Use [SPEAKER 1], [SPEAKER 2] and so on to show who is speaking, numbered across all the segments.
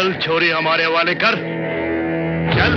[SPEAKER 1] चल छोरी हमारे हवाले कर। चल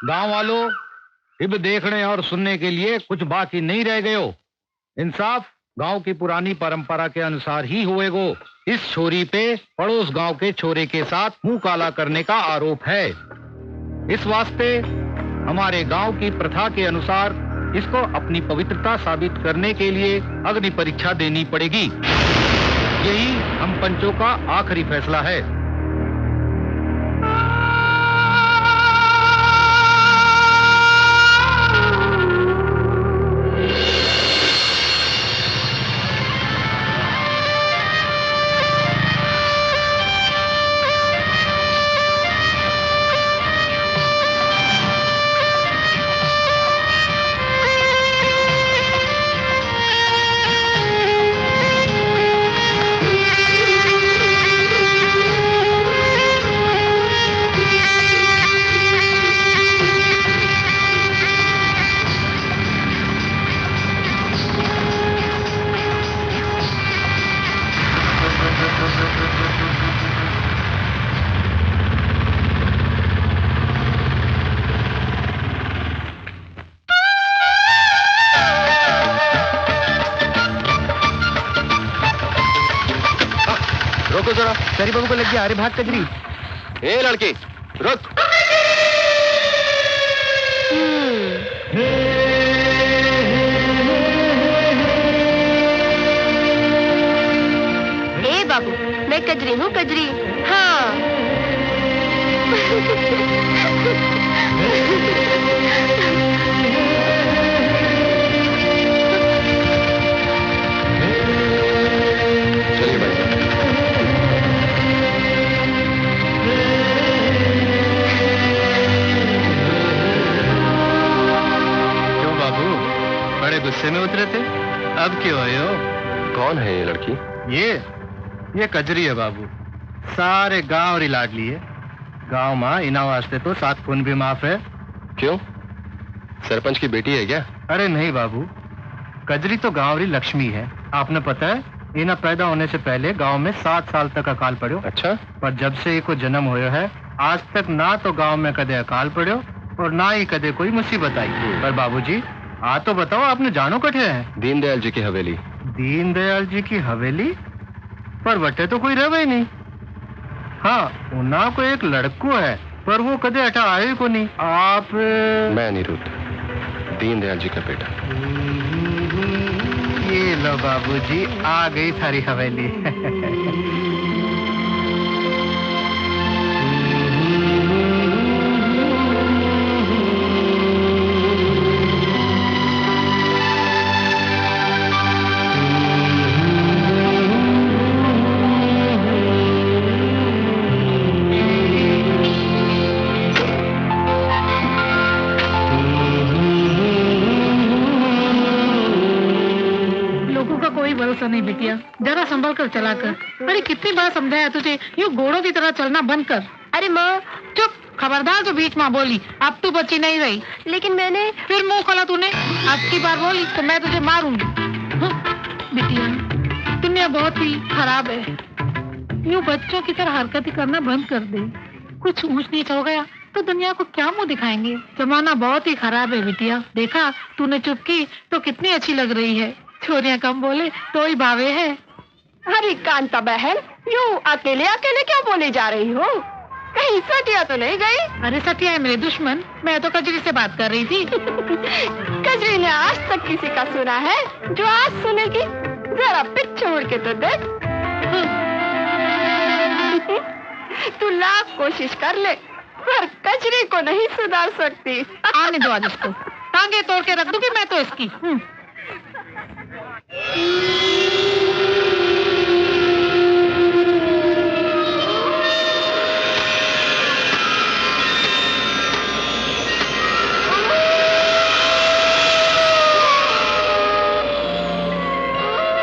[SPEAKER 2] गांव वालों, अब देखने और सुनने के लिए कुछ बाकी नहीं रह गयो। इंसाफ गांव की पुरानी परंपरा के अनुसार ही होएगो। इस छोरी पे पड़ोस गांव के छोरे के साथ मुंह काला करने का आरोप है। इस वास्ते हमारे गांव की प्रथा के अनुसार इसको अपनी पवित्रता साबित करने के लिए अग्नि परीक्षा देनी पड़ेगी। यही हम पंचों का आखिरी फैसला है।
[SPEAKER 3] रोको जरा, सरी बाबू को लग गया। अरे भाग कजरी। ए लड़के रुक।
[SPEAKER 4] ए बाबू, मैं कजरी हूँ, कजरी। हाँ
[SPEAKER 3] चलिए भाई साहब।
[SPEAKER 4] क्यों बाबू, बड़े गुस्से में उतरे थे? अब क्यों आए हो?
[SPEAKER 3] कौन है ये लड़की?
[SPEAKER 4] ये कजरी है बाबू। सारे गांव रिलाड लिए। गांव मां इना वास्ते तो 7 खून भी माफ है।
[SPEAKER 3] क्यों, सरपंच की बेटी है क्या?
[SPEAKER 4] अरे नहीं बाबू, कजरी तो गांव री लक्ष्मी है। आपने पता है, इना पैदा होने से पहले गांव में 7 साल तक अकाल पड़ो।
[SPEAKER 3] अच्छा।
[SPEAKER 4] पर जब से इको जन्म होयो है, आज तक ना तो गांव में कदे अकाल पड़ो और ना ही कदे कोई मुसीबत आई। पर बाबूजी, आ तो बताओ, आपने जानो कठे है?
[SPEAKER 3] दीनदयाल जी की हवेली।
[SPEAKER 4] दीनदयाल जी की हवेली? पर वटे तो कोई रहे ही नहीं। हाँ, उना को एक लड़को है, पर वो कदे हटा आए को नहीं। आप?
[SPEAKER 3] मैं अनिरुद्ध, दीनदयाल जी का बेटा।
[SPEAKER 4] ये लो बाबूजी, आ गई थारी हवेली।
[SPEAKER 5] भरोसा नहीं बिटिया, जरा संभल कर चला कर। अरे कितनी बार समझाया तुझे, यूं घोड़ों की तरह चलना बंद कर। अरे माँ चुप, खबरदार जो बीच में बोली। अब तू बच्ची नहीं रही। लेकिन मैंने फिर मुंह खोला तूने। अब की बार बोली तो मैं तुझे मारूंगी। बिटिया, दुनिया बहुत ही खराब है। यूं बच्चों की तरह हरकतें करना बंद कर दे। कुछ ऊंच नीच हो गया तो दुनिया को क्या मुंह दिखाएंगे। जमाना बहुत ही खराब है बिटिया। देखा, तूने चुप की तो कितनी अच्छी लग रही है। छोरियां कम बोले तो ही भावे है।
[SPEAKER 6] अरे कांता बहन, यूं अकेले अकेले क्यों बोले जा रही हो? कहीं सटिया तो नहीं गई?
[SPEAKER 5] अरे सटिया है मेरे दुश्मन, मैं तो कजरी से बात कर रही थी।
[SPEAKER 6] कजरी ने आज तक किसी का सुना है जो आज सुनेगी? जरा पीछे मुड़ के तो देख। तू लाख कोशिश कर ले, पर कजरी को नहीं सुधार सकती।
[SPEAKER 5] आने दो आज इसको, टांगे तोड़ के रख दूंगी मैं तो इसकी।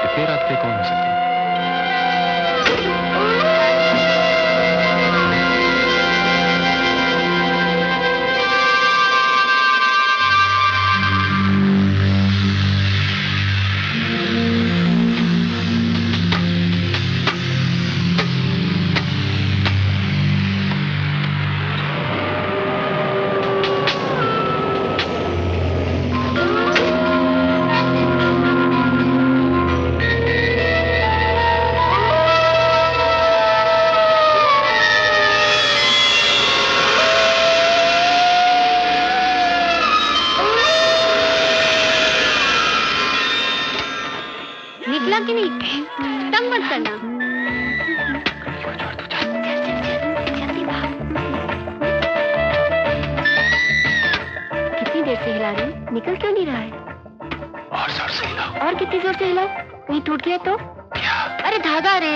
[SPEAKER 3] इतनी रात पे कौन हो सकता है?
[SPEAKER 6] निकल क्यों नहीं रहा है?
[SPEAKER 3] और जोर से हिलाओ।
[SPEAKER 6] और कितनी जोर से हिलाओ? कहीं टूट गया तो?
[SPEAKER 3] क्या?
[SPEAKER 6] अरे धागा रे।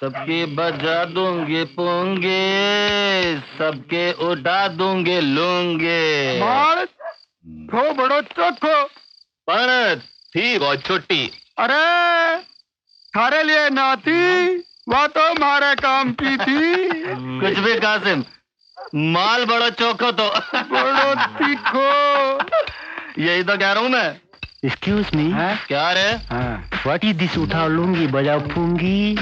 [SPEAKER 3] सबके बजा दूंगे पोंगे, सबके उड़ा दूंगे लूंगे।
[SPEAKER 4] मार थो बड़ो चोखो
[SPEAKER 3] पर थी बहुत छोटी।
[SPEAKER 4] अरे थारे लिए नाती वो तो हमारे काम की थी।
[SPEAKER 3] कुछ भी कासिम, माल बड़ो चोखो तो
[SPEAKER 4] बड़ो तीखो।
[SPEAKER 3] यही तो कह रहा हूँ मैं।
[SPEAKER 4] Excuse me.
[SPEAKER 3] क्या रे?
[SPEAKER 4] व्हाट इज दिस उठा लूंगी बजा फूंगी?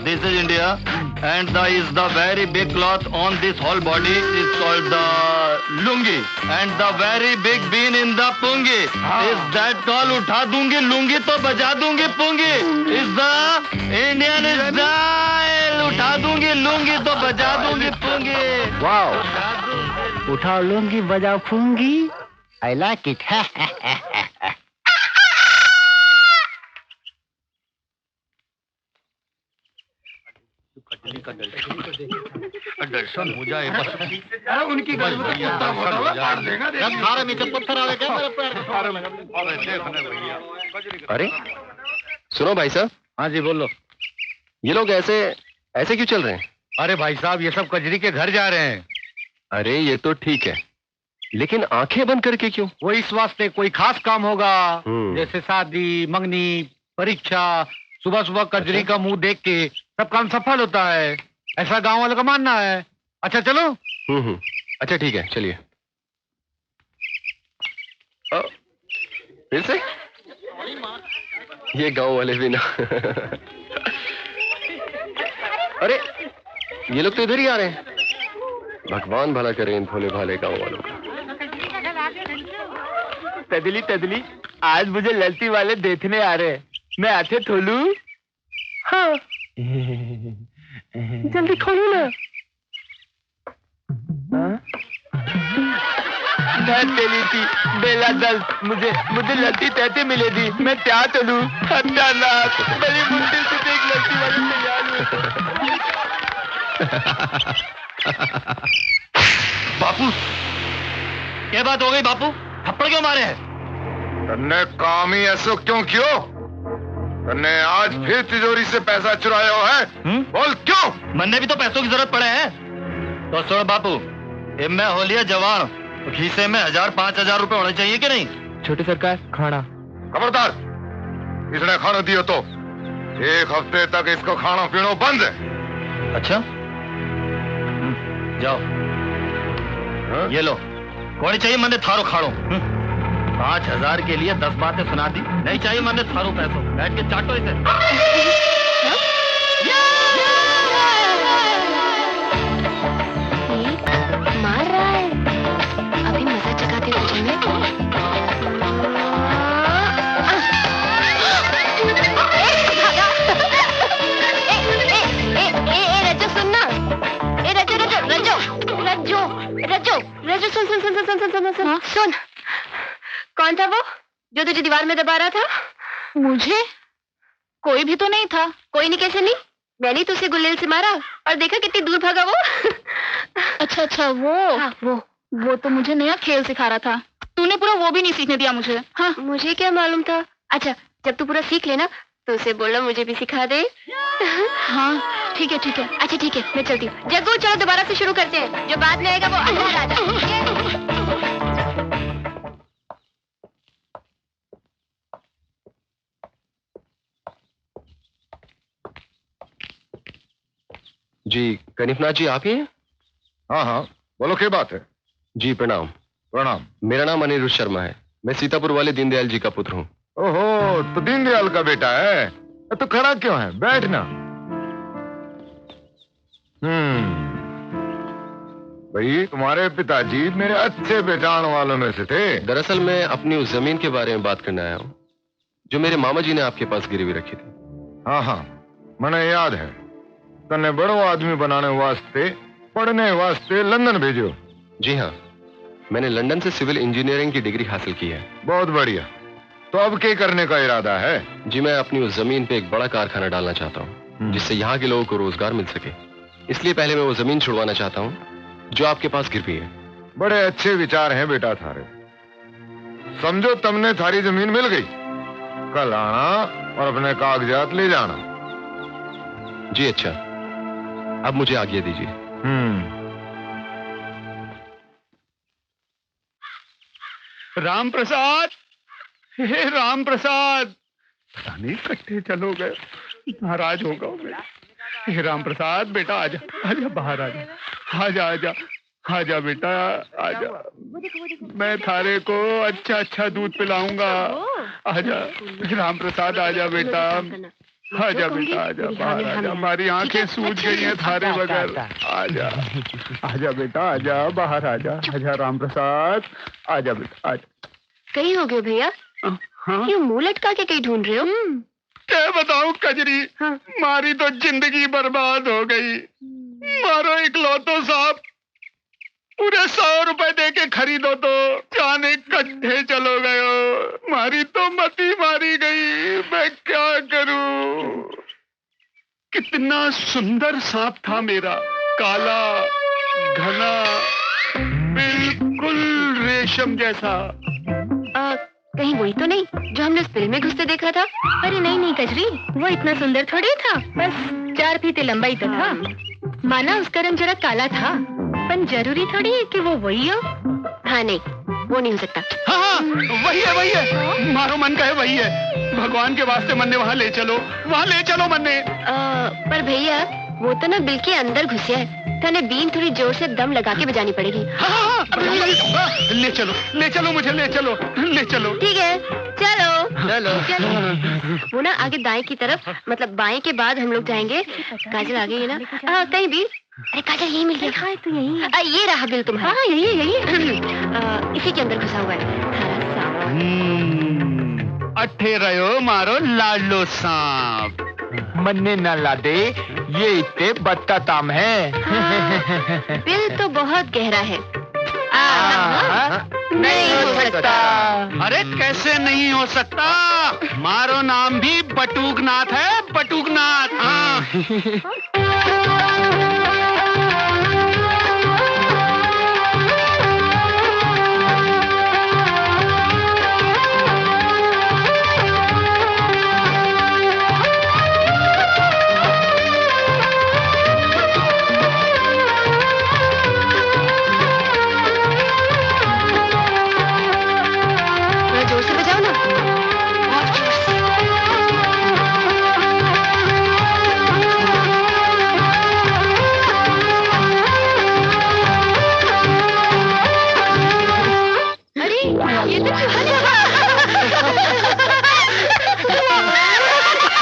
[SPEAKER 3] This is India, and the very big cloth on this whole body is called the lungi, and the very big bean in the pungi is that called उठा दूंगी लूंगी तो बजा दूंगी pungi. Is the Indian style. उठा दूंगी लूंगी तो बजा दूंगी pungi.
[SPEAKER 4] वाओ, उठा लूंगी बजा फूंगी। I like it.
[SPEAKER 2] दर्शन हो जाए बस।
[SPEAKER 4] उनकी
[SPEAKER 3] अरे सुनो भाई साहब।
[SPEAKER 2] हाँ जी बोलो।
[SPEAKER 3] ये लोग ऐसे ऐसे क्यों चल रहे हैं?
[SPEAKER 2] अरे भाई साहब, ये सब कजरी के घर जा रहे हैं।
[SPEAKER 3] अरे ये तो ठीक है, लेकिन आंखें बंद करके क्यों?
[SPEAKER 2] वो इस वास्ते कोई खास काम होगा,
[SPEAKER 3] हम्म।
[SPEAKER 2] जैसे शादी, मंगनी, परीक्षा। सुबह सुबह कजरी का मुंह देख के सब काम सफल होता है, ऐसा गांव वालों का मानना है। अच्छा चलो।
[SPEAKER 3] अच्छा ठीक है, चलिए। फिर से ये गांव वाले भी ना। अरे ये लोग तो इधर ही आ रहे हैं। भगवान भला करे इन भोले भाले गांव वालों का।
[SPEAKER 4] तदली तदली, आज मुझे ललती वाले देखने आ रहे हैं। मैं आते थोलू। हाँ जल्दी खोलो ना। तेली थी बेला दल, मुझे लड़ती तैते मिले थी। मैं क्या चलूं? बड़ी मुश्किल से एक लड़की वाली तैयार
[SPEAKER 3] बापू क्या बात हो गई? बापू थप्पड़ क्यों मारे हैं?
[SPEAKER 1] तन्ने काम ही ऐसा क्यों कियो? तन्ने आज फिर तिजोरी से पैसा चुराया हो है? बोल क्यों?
[SPEAKER 3] मन्ने भी तो पैसों की जरूरत पड़े हैं। तो सुनो बापू, मैं हो लिया जवान, तो खीसे में 1000-5000 रुपए होने चाहिए कि नहीं?
[SPEAKER 4] छोटे सरकार खाना।
[SPEAKER 1] खबरदार, इसने खाना दियो तो 1 हफ्ते तक इसको खाना पीना बंद है।
[SPEAKER 3] अच्छा जाओ। ये लो, कौन चाहिए मैंने थारो खाड़ो। 5000 के लिए 10 बातें सुना दी। नहीं चाहिए मैंने थारो पैसों। बैठ के चाटो इसे।
[SPEAKER 6] मार रहा है, अभी मजा चखाते तुझे मैं। रजो सुनना। रजो सुन। कौन था वो जो तुझे दीवार में दबा रहा था? मुझे कोई भी तो नहीं था। कोई नहीं कैसे नहीं? मैंने तुझसे गुल्लेल से मारा और देखा कितनी दूर भागा वो। अच्छा वो। हाँ, वो तो मुझे नया खेल सिखा रहा था। तूने पूरा वो भी नहीं सीखने दिया मुझे। हाँ मुझे क्या मालूम था। अच्छा जब तू पूरा सीख लेना तो उसे बोलना मुझे भी सिखा दे। हाँ ठीक है। अच्छा ठीक है, मैं चलती हूँ। जग्गू चलो दोबारा से शुरू करते हैं। जो बाद में आएगा वो अंदर आ जाए।
[SPEAKER 3] जी कनिफनाथ जी आप ही हैं?
[SPEAKER 1] हाँ बोलो क्या बात है?
[SPEAKER 3] जी प्रणाम।
[SPEAKER 1] प्रणाम।
[SPEAKER 3] मेरा नाम अनिरुद्ध शर्मा है। मैं सीतापुर वाले दीनदयाल जी का पुत्र हूँ।
[SPEAKER 1] ओहो, तो दीनदयाल का बेटा है। तो खड़ा क्यों है? बैठना। भाई तुम्हारे पिताजी मेरे अच्छे पहचान वालों में से थे।
[SPEAKER 3] दरअसल मैं अपनी उस जमीन के बारे में बात करने आया हूँ जो मेरे मामा जी ने आपके पास गिरवी रखी थी।
[SPEAKER 1] हाँ मैंने याद है। तन्ने बड़ो आदमी बनाने वास्ते, पढ़ने वास्ते लंदन भेजो।
[SPEAKER 3] जी हाँ, मैंने लंदन से सिविल इंजीनियरिंग की डिग्री हासिल की है।
[SPEAKER 1] बहुत बढ़िया। तो अब क्या करने का इरादा है?
[SPEAKER 3] जी मैं अपनी उस जमीन पे एक बड़ा कारखाना डालना चाहता हूँ जिससे यहाँ के लोगों को रोजगार मिल सके। इसलिए पहले मैं वो जमीन छुड़वाना चाहता हूँ जो आपके पास गिरवी है।
[SPEAKER 1] बड़े अच्छे विचार हैं बेटा थारे। समझो तुमने थारी जमीन मिल गई, कल आना और अपने कागजात ले जाना।
[SPEAKER 7] जी अच्छा, अब मुझे आज्ञा दीजिए।
[SPEAKER 8] राम प्रसाद, हे राम प्रसाद, पता नहीं कट्टे चलो गए, नाराज होगा मैं। हे राम प्रसाद बेटा, आजा आजा, बाहर आजा, आजा आजा आजा बेटा आजा, मैं थारे को अच्छा अच्छा दूध पिलाऊंगा। आजा राम प्रसाद, आजा बेटा, आजा बेटा, आजा बाहर आजा, हमारी आंखें सूज गई हैं थारे बगैर। आजा आजा बेटा, आजा बाहर आजा, आजा राम प्रसाद, आजा बेटा आजा।
[SPEAKER 6] कहीं हो गए भैया?
[SPEAKER 8] हाँ?
[SPEAKER 6] क्यों मुंह लटका के कहीं ढूंढ रहे हो?
[SPEAKER 8] क्या बताऊं कजरी,
[SPEAKER 6] हाँ।
[SPEAKER 8] मारी तो जिंदगी बर्बाद हो गई। मारो इकलौतो साहब, पूरे 100 रुपए दे के खरीदो तो जाने कट्ठे चलो गए हो। मारी तो मती मारी गई, मैं क्या करूं। कितना सुंदर सांप था मेरा, काला घना, बिल्कुल रेशम जैसा।
[SPEAKER 6] कहीं वही तो नहीं जो हमने उस फिल्म में घुसते देखा था? अरे नहीं नहीं कजरी, वो इतना सुंदर थोड़ी था, बस 4 फीट लंबाई तो था। माना उसका रंग जरा काला था, पर जरूरी थोड़ी है कि वो वही हो। हाँ नहीं, वो नहीं हो सकता।
[SPEAKER 8] हाँ वही है, वही है, मारो मन का है, वही है। भगवान के वास्ते मन्ने वहाँ ले चलो, वहाँ ले चलो मन्ने।
[SPEAKER 6] पर भैया वो तो ना बिल के अंदर घुसे है, तने बीन थोड़ी जोर से दम लगा के बजानी पड़ेगी।
[SPEAKER 8] हाँ, ले चलो मुझे, ले चलो।
[SPEAKER 6] ठीक है, चलो। वो ना आगे दाएं की तरफ, मतलब बाएं के बाद हम लोग जाएंगे। काजल आ गई है ना? कहीं बिल? अरे काजल यही मिल गया। हाँ, तो यही। ये रहा बिल तुम्हारा। हाँ यही इसी के अंदर घुसा हुआ है।
[SPEAKER 8] अट्ठे रहो मारो लाडलो सांप,
[SPEAKER 3] मन्ने न लादे, ये इतने बदताम है।
[SPEAKER 6] बिल तो बहुत गहरा है।
[SPEAKER 3] नहीं हो सकता।
[SPEAKER 8] अरे कैसे नहीं हो सकता, मारो नाम भी बटुकनाथ है, बटुकनाथ।
[SPEAKER 6] जोर से बजाओ ना, बहुत जोर से। अरे ये तो चूहा निकला।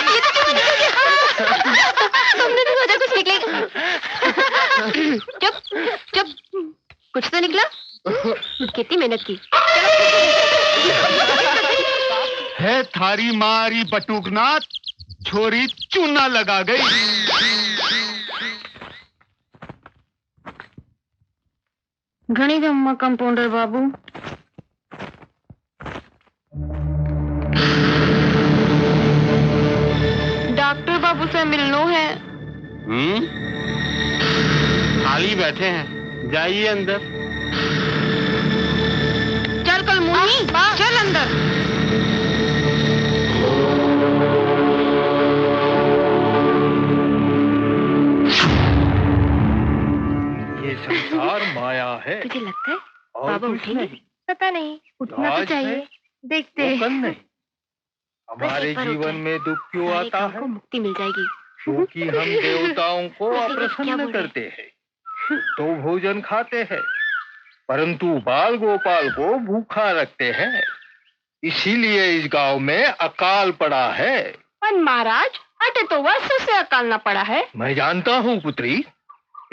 [SPEAKER 6] ये तो चूहा निकल गया। हमने भी सोचा कुछ निकलेगा। चुप, कुछ तो निकला। कितनी मेहनत की।
[SPEAKER 8] है थारी मारी बटुकनाथ, छोरी चूना लगा गई।
[SPEAKER 5] घणी गम्मा कंपाउंडर बाबू। डॉक्टर बाबू से मिलनो है।
[SPEAKER 3] खाली बैठे हैं, जाइए अंदर।
[SPEAKER 5] चल कल मुनी, चल अंदर।
[SPEAKER 2] ये संसार माया है।
[SPEAKER 6] तुझे लगता है
[SPEAKER 2] और
[SPEAKER 6] बाबा
[SPEAKER 2] कुछ
[SPEAKER 6] उठेंगे?
[SPEAKER 2] नहीं।
[SPEAKER 6] पता नहीं, उठना तो
[SPEAKER 2] आज
[SPEAKER 6] चाहिए।
[SPEAKER 2] है,
[SPEAKER 6] देखते
[SPEAKER 2] वो कल नहीं। हमारे
[SPEAKER 6] बस एक बार
[SPEAKER 2] जीवन
[SPEAKER 6] उठे,
[SPEAKER 2] में दुख क्यों
[SPEAKER 6] सारे
[SPEAKER 2] आता
[SPEAKER 6] काम
[SPEAKER 2] है?
[SPEAKER 6] को मुक्ति मिल जाएगी।
[SPEAKER 2] क्योंकि हम देवताओं को
[SPEAKER 6] क्या
[SPEAKER 2] अप्रसन्न
[SPEAKER 6] बोल रहे?
[SPEAKER 2] करते हैं, तो भोजन खाते हैं, परंतु बाल गोपाल को भूखा रखते हैं। इसीलिए इस गांव में अकाल पड़ा है।
[SPEAKER 5] पर महाराज, अटे तो वर्षों से अकालना पड़ा है।
[SPEAKER 2] मैं जानता हूँ पुत्री,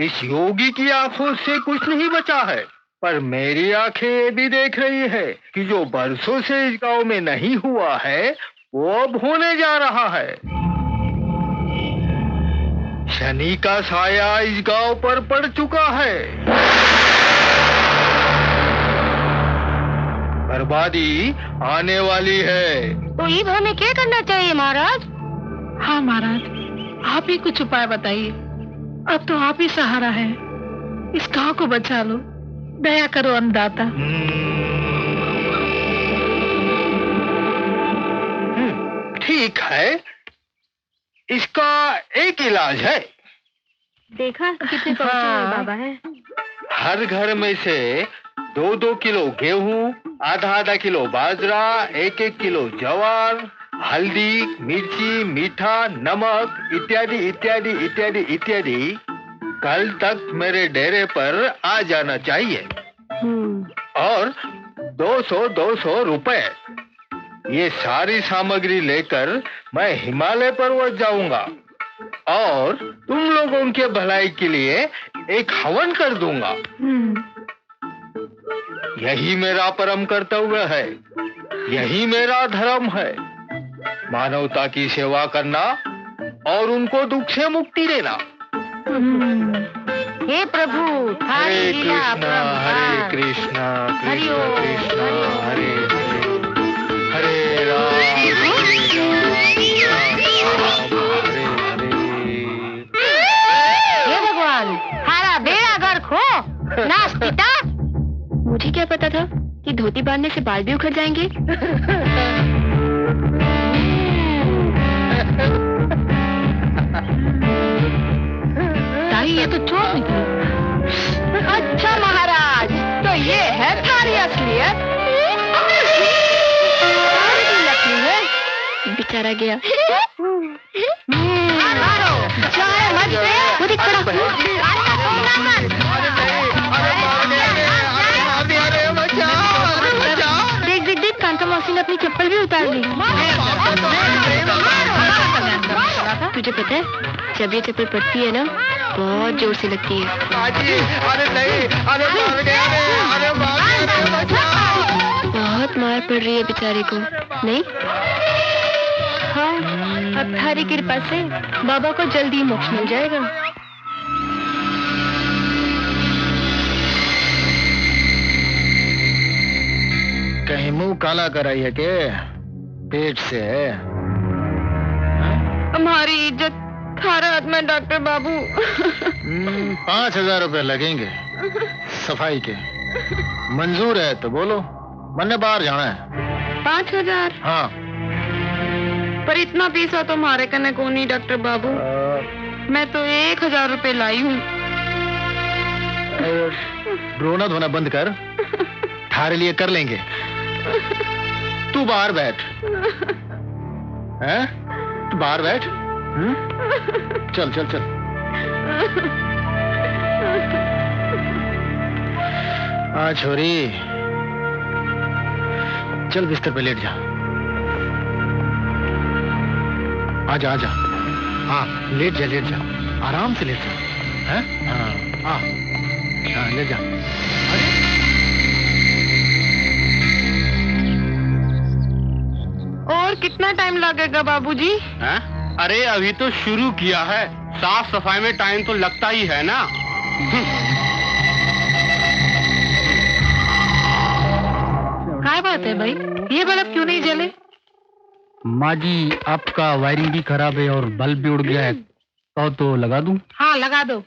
[SPEAKER 2] इस योगी की आंखों से कुछ नहीं बचा है, पर मेरी आंखें ये भी देख रही है कि जो बरसों से इस गांव में नहीं हुआ है वो अब होने जा रहा है। शनि का साया इस गांव पर पड़ चुका है। बर्बादी आने वाली है।
[SPEAKER 5] तो ईब हमें क्या करना चाहिए महाराज? हाँ महाराज, आप ही कुछ उपाय बताइए। अब तो आप ही सहारा है, इस गांव को बचा लो। दया करो अन्नदाता।
[SPEAKER 3] ठीक है, इसका एक इलाज है।
[SPEAKER 6] देखा कितने पहुंचे बाबा है।
[SPEAKER 3] हर घर में से 2-2 किलो गेहूं, आधा किलो बाजरा, 1-1 किलो ज्वार, हल्दी, मिर्ची, मीठा, नमक इत्यादि इत्यादि इत्यादि इत्यादि कल तक मेरे डेरे पर आ जाना चाहिए। और 200 रुपए, ये सारी सामग्री लेकर मैं हिमालय पर्वत जाऊंगा और तुम लोगों के भलाई के लिए एक हवन कर दूंगा। यही मेरा परम कर्तव्य है, यही मेरा धर्म है। मानवता की सेवा करना और उनको दुख से मुक्ति देना।
[SPEAKER 5] हे प्रभु,
[SPEAKER 3] हरे कृष्णा कृष्णा कृष्णा हरे हरे, हरे राम
[SPEAKER 5] हे भगवान, हारा बेड़ा गर्क हो नाश पिता।
[SPEAKER 6] मुझे क्या पता था कि धोती बांधने से बाल भी उखड़ जाएंगे।
[SPEAKER 5] ताई, ये तो चोर निकला।
[SPEAKER 6] अच्छा महाराज, तो ये है थारी असलियत। बेचारा गया। वो देख देख, कांता मौसी ने अपनी चप्पल भी उतार ली। तुझे पता है, जब ये चप्पल पड़ती है ना, बहुत जोर से लगती है। बहुत मार पड़ रही है बेचारे को, नहीं? हाँ, अब थारी कृपा से बाबा को जल्दी मोक्ष मिल जाएगा।
[SPEAKER 2] कहीं मुंह काला कराई है के पेट से है?
[SPEAKER 6] हमारी इज्जत थारा हाथ में डॉक्टर बाबू।
[SPEAKER 2] 5,000 रुपए लगेंगे सफाई के। मंजूर है तो बोलो, मैंने बाहर जाना है।
[SPEAKER 6] 5,000?
[SPEAKER 2] हाँ।
[SPEAKER 6] पर इतना पैसा तो हमारे कने को नहीं डॉक्टर बाबू। मैं तो 1,000 रुपए लाई हूँ।
[SPEAKER 2] रोना धोना बंद कर, थारे लिए कर लेंगे। तू बाहर बैठ। हैं? तू बाहर बैठ। चल चल चल। आ छोरी, चल बिस्तर पे लेट जा। आजा आजा। हाँ, लेट जा, आराम से लेट जा। हैं? हाँ, हाँ, लेट जा।
[SPEAKER 6] और कितना टाइम लगेगा बाबूजी?
[SPEAKER 3] हैं? अरे अभी तो शुरू किया है, साफ सफाई में टाइम तो लगता ही है ना।
[SPEAKER 5] क्या बात है भाई, ये बल्ब क्यों नहीं जले?
[SPEAKER 2] माँ जी, आपका वायरिंग भी खराब है और बल्ब भी उड़ गया है, तो लगा दूं?
[SPEAKER 5] हाँ, लगा दो।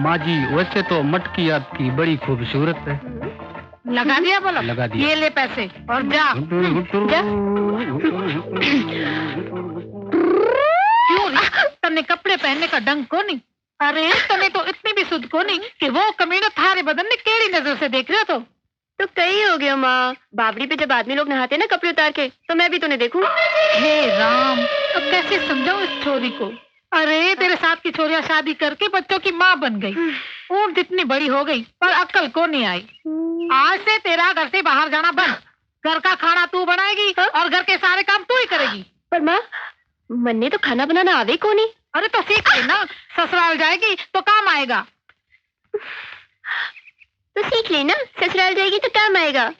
[SPEAKER 2] माँ जी, वैसे तो मटकी आपकी बड़ी खूबसूरत है।
[SPEAKER 5] लगा दिया बोलो?
[SPEAKER 2] लगा दिया।
[SPEAKER 5] ये ले पैसे और जा। क्यों तने कपड़े पहनने का ढंग को नहीं? अरे तने तो इतनी भी सुध को नहीं कि वो कमीना थारे बदन में केड़ी नजर से देख रहे हो?
[SPEAKER 6] तो कई हो गया माँ। बावड़ी पे जब आदमी लोग नहाते ना कपड़े उतार के, तो मैं भी तो नहीं देखूं।
[SPEAKER 5] हे राम, अब कैसे समझाऊं इस छोरी को? अरे तेरे साथ की छोरियां शादी करके बच्चों की माँ बन गई, ऊँट जितनी बड़ी हो गई, पर अक्ल को नहीं आई। आज से तेरा घर से बाहर जाना बंद। घर का खाना तू बनाएगी और घर के सारे काम तू ही करेगी।
[SPEAKER 6] पर माँ, मन्ने तो खाना बनाना आवे को नहीं।
[SPEAKER 5] अरे तो सीख लेना, ससुराल जाएगी तो काम आएगा।
[SPEAKER 6] तो सीख लेना, ससुराल जाएगी तो काम आएगा।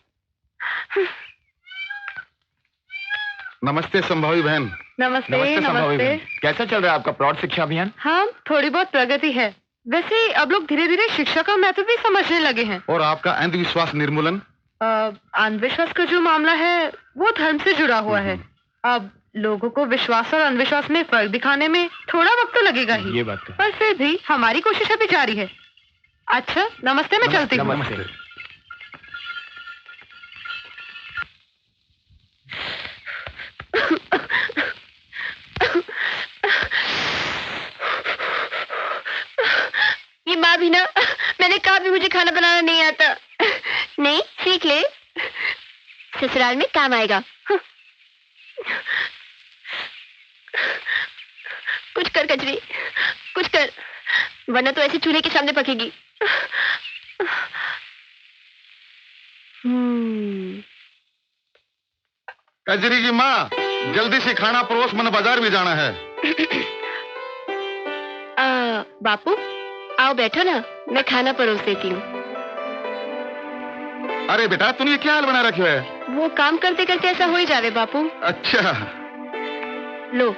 [SPEAKER 1] नमस्ते संभावी बहन।
[SPEAKER 6] नमस्ते।
[SPEAKER 1] कैसा चल रहा है आपका प्रौढ़ शिक्षा अभियान?
[SPEAKER 6] हाँ, थोड़ी बहुत प्रगति है। वैसे अब लोग धीरे धीरे शिक्षा का महत्व भी समझने लगे हैं।
[SPEAKER 1] और आपका अंधविश्वास निर्मूलन?
[SPEAKER 6] अंधविश्वास का जो मामला है वो धर्म से जुड़ा हुआ है। अब लोगों को विश्वास और अंधविश्वास में फर्क दिखाने में थोड़ा वक्त तो लगेगा ही।
[SPEAKER 2] ये बात है।
[SPEAKER 6] पर फिर भी हमारी कोशिश अभी जारी है। अच्छा नमस्ते, मैं चलती हूँ।
[SPEAKER 2] नमस्ते।
[SPEAKER 6] ये माँ भी ना, मैंने कहा भी मुझे खाना बनाना नहीं आता। नहीं सीख ले, ससुराल में काम आएगा। कुछ कर कजरी, कुछ कर, वरना तो ऐसे चूल्हे के सामने पकेगी।
[SPEAKER 1] कजरी की माँ, जल्दी से खाना परोस, मन बाजार भी जाना है।
[SPEAKER 6] बापू आओ बैठो ना, मैं खाना परोस देती हूँ।
[SPEAKER 1] अरे बेटा तूने क्या हाल बना रखे है?
[SPEAKER 6] वो काम करते करते ऐसा हो ही जावे बापू।
[SPEAKER 1] अच्छा
[SPEAKER 6] लो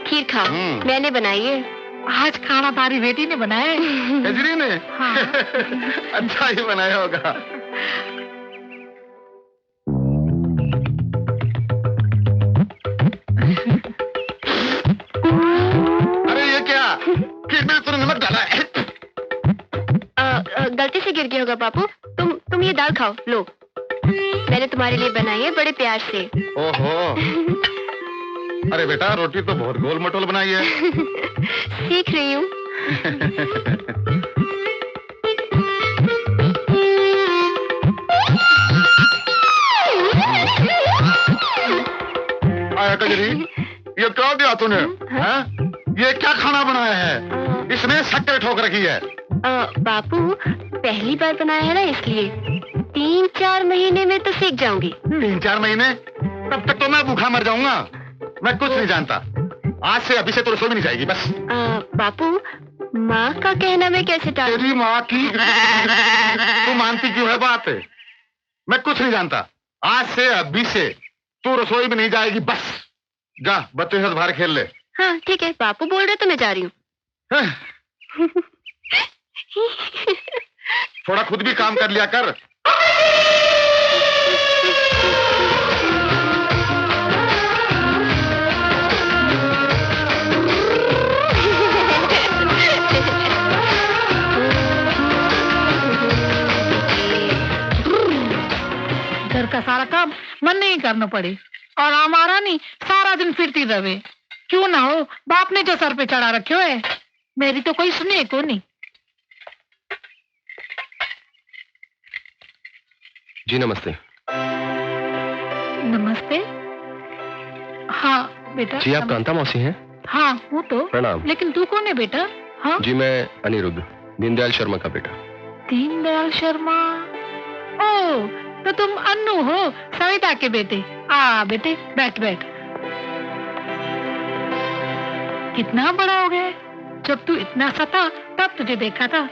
[SPEAKER 6] खीर खाओ, मैंने बनाई है।
[SPEAKER 5] आज खाना तारी बेटी ने बनाया है।
[SPEAKER 1] कजरी ने?
[SPEAKER 5] हाँ।
[SPEAKER 1] अच्छा ही बनाया होगा। अरे ये क्या, खीर में तूने नमक डाला है?
[SPEAKER 6] गलती से गिर गया होगा बापू। तुम ये दाल खाओ, लो मैंने तुम्हारे लिए बनाई है बड़े प्यार से।
[SPEAKER 1] ओहो, अरे बेटा रोटी तो बहुत गोल मटोल बनाई है।
[SPEAKER 6] सीख रही हूँ।
[SPEAKER 1] आया कजरी, ये क्या दिया तूने? हाँ? ये क्या खाना बनाया है? इसमें शक्कर ठोक रखी है।
[SPEAKER 6] बापू पहली बार बनाया है ना, इसलिए 3-4 महीने में तो सीख जाऊंगी।
[SPEAKER 1] 3-4 महीने? तब तक तो मैं भूखा मर जाऊंगा। मैं कुछ नहीं जानता। आज से अभी से तो रसोई में नहीं जाएगी बस।
[SPEAKER 6] बापू माँ का कहना मैं कैसे टालूं?
[SPEAKER 1] तेरी माँ की तू मानती क्यों है बात? मैं कुछ नहीं जानता। आज से अभी से तू रसोई में नहीं जाएगी बस। जा बच्चों के साथ बाहर खेल ले।
[SPEAKER 6] हाँ ठीक है, बापू बोल रहे तो मैं जा रही हूँ।
[SPEAKER 1] थोड़ा खुद भी काम कर लिया कर।
[SPEAKER 5] घर का सारा काम मन नहीं करना पड़े और हमारा नहीं सारा दिन फिरती रहे। क्यों ना हो, बाप ने जो सर पे चढ़ा रखे है, मेरी तो कोई सुने को नहीं।
[SPEAKER 7] जी नमस्ते।
[SPEAKER 5] नमस्ते। हाँ बेटा।
[SPEAKER 7] जी आप कांता मौसी हैं?
[SPEAKER 5] हाँ हूँ तो।
[SPEAKER 7] प्रणाम।
[SPEAKER 5] लेकिन तू कौन है बेटा? हाँ
[SPEAKER 7] जी मैं अनिरुद्ध, दीनदयाल शर्मा का बेटा।
[SPEAKER 5] दीनदयाल शर्मा? ओ तो तुम अन्नू हो, सविता के बेटे। आ बेटे बैठ बैठ। कितना बड़ा हो गया। जब तू इतना सा था तब तुझे देखा था।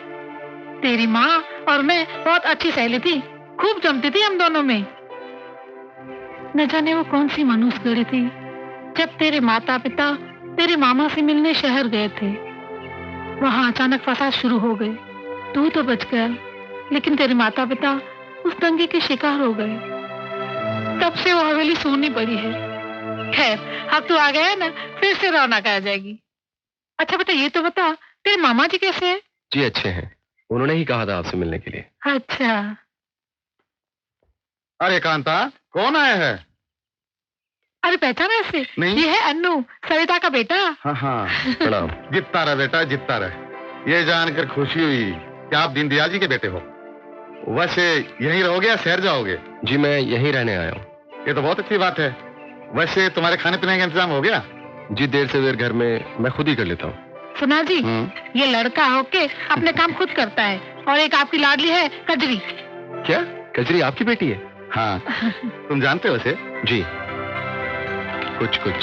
[SPEAKER 5] तेरी माँ और मैं बहुत अच्छी सहेली थी, खूब जमती थी हम दोनों में। न जाने वो कौन सी मनुष्य गढ़ी थी जब तेरे माता पिता तेरे मामा से मिलने शहर गए थे। वहां अचानक फसाद शुरू हो गए। तू तो बच गया, लेकिन तेरे माता पिता उस दंगे के शिकार हो गए। तब से वो हवेली सोनी पड़ी है। खैर अब तू आ गया है ना, फिर से रौनक आ जाएगी। अच्छा बेटा ये तो बता, तेरे मामा जी कैसे हैं?
[SPEAKER 7] जी अच्छे हैं, उन्होंने ही कहा था आपसे मिलने के लिए।
[SPEAKER 5] अच्छा।
[SPEAKER 1] अरे कांता कौन आया है?
[SPEAKER 5] अरे पहचाना ऐसे?
[SPEAKER 1] नहीं।
[SPEAKER 5] ये है अन्नू, सविता का बेटा।
[SPEAKER 1] हाँ हाँ
[SPEAKER 7] प्रणाम।
[SPEAKER 1] जितना रहे बेटा जितना रहे। ये जानकर खुशी हुई कि आप दीनदयाल जी के बेटे हो। वैसे यहीं रहोगे या शहर जाओगे?
[SPEAKER 7] जी मैं यहीं रहने आया हूँ।
[SPEAKER 1] ये तो बहुत अच्छी बात है। वैसे तुम्हारे खाने पीने का इंतजाम हो गया?
[SPEAKER 7] जी देर से देर घर में मैं खुद ही कर लेता हूँ।
[SPEAKER 5] सुना जी, ये लड़का होके अपने काम खुद करता है। और एक आपकी लाडली है कजरी।
[SPEAKER 7] क्या कजरी आपकी बेटी है?
[SPEAKER 1] हाँ तुम जानते हो उसे?
[SPEAKER 7] जी कुछ कुछ।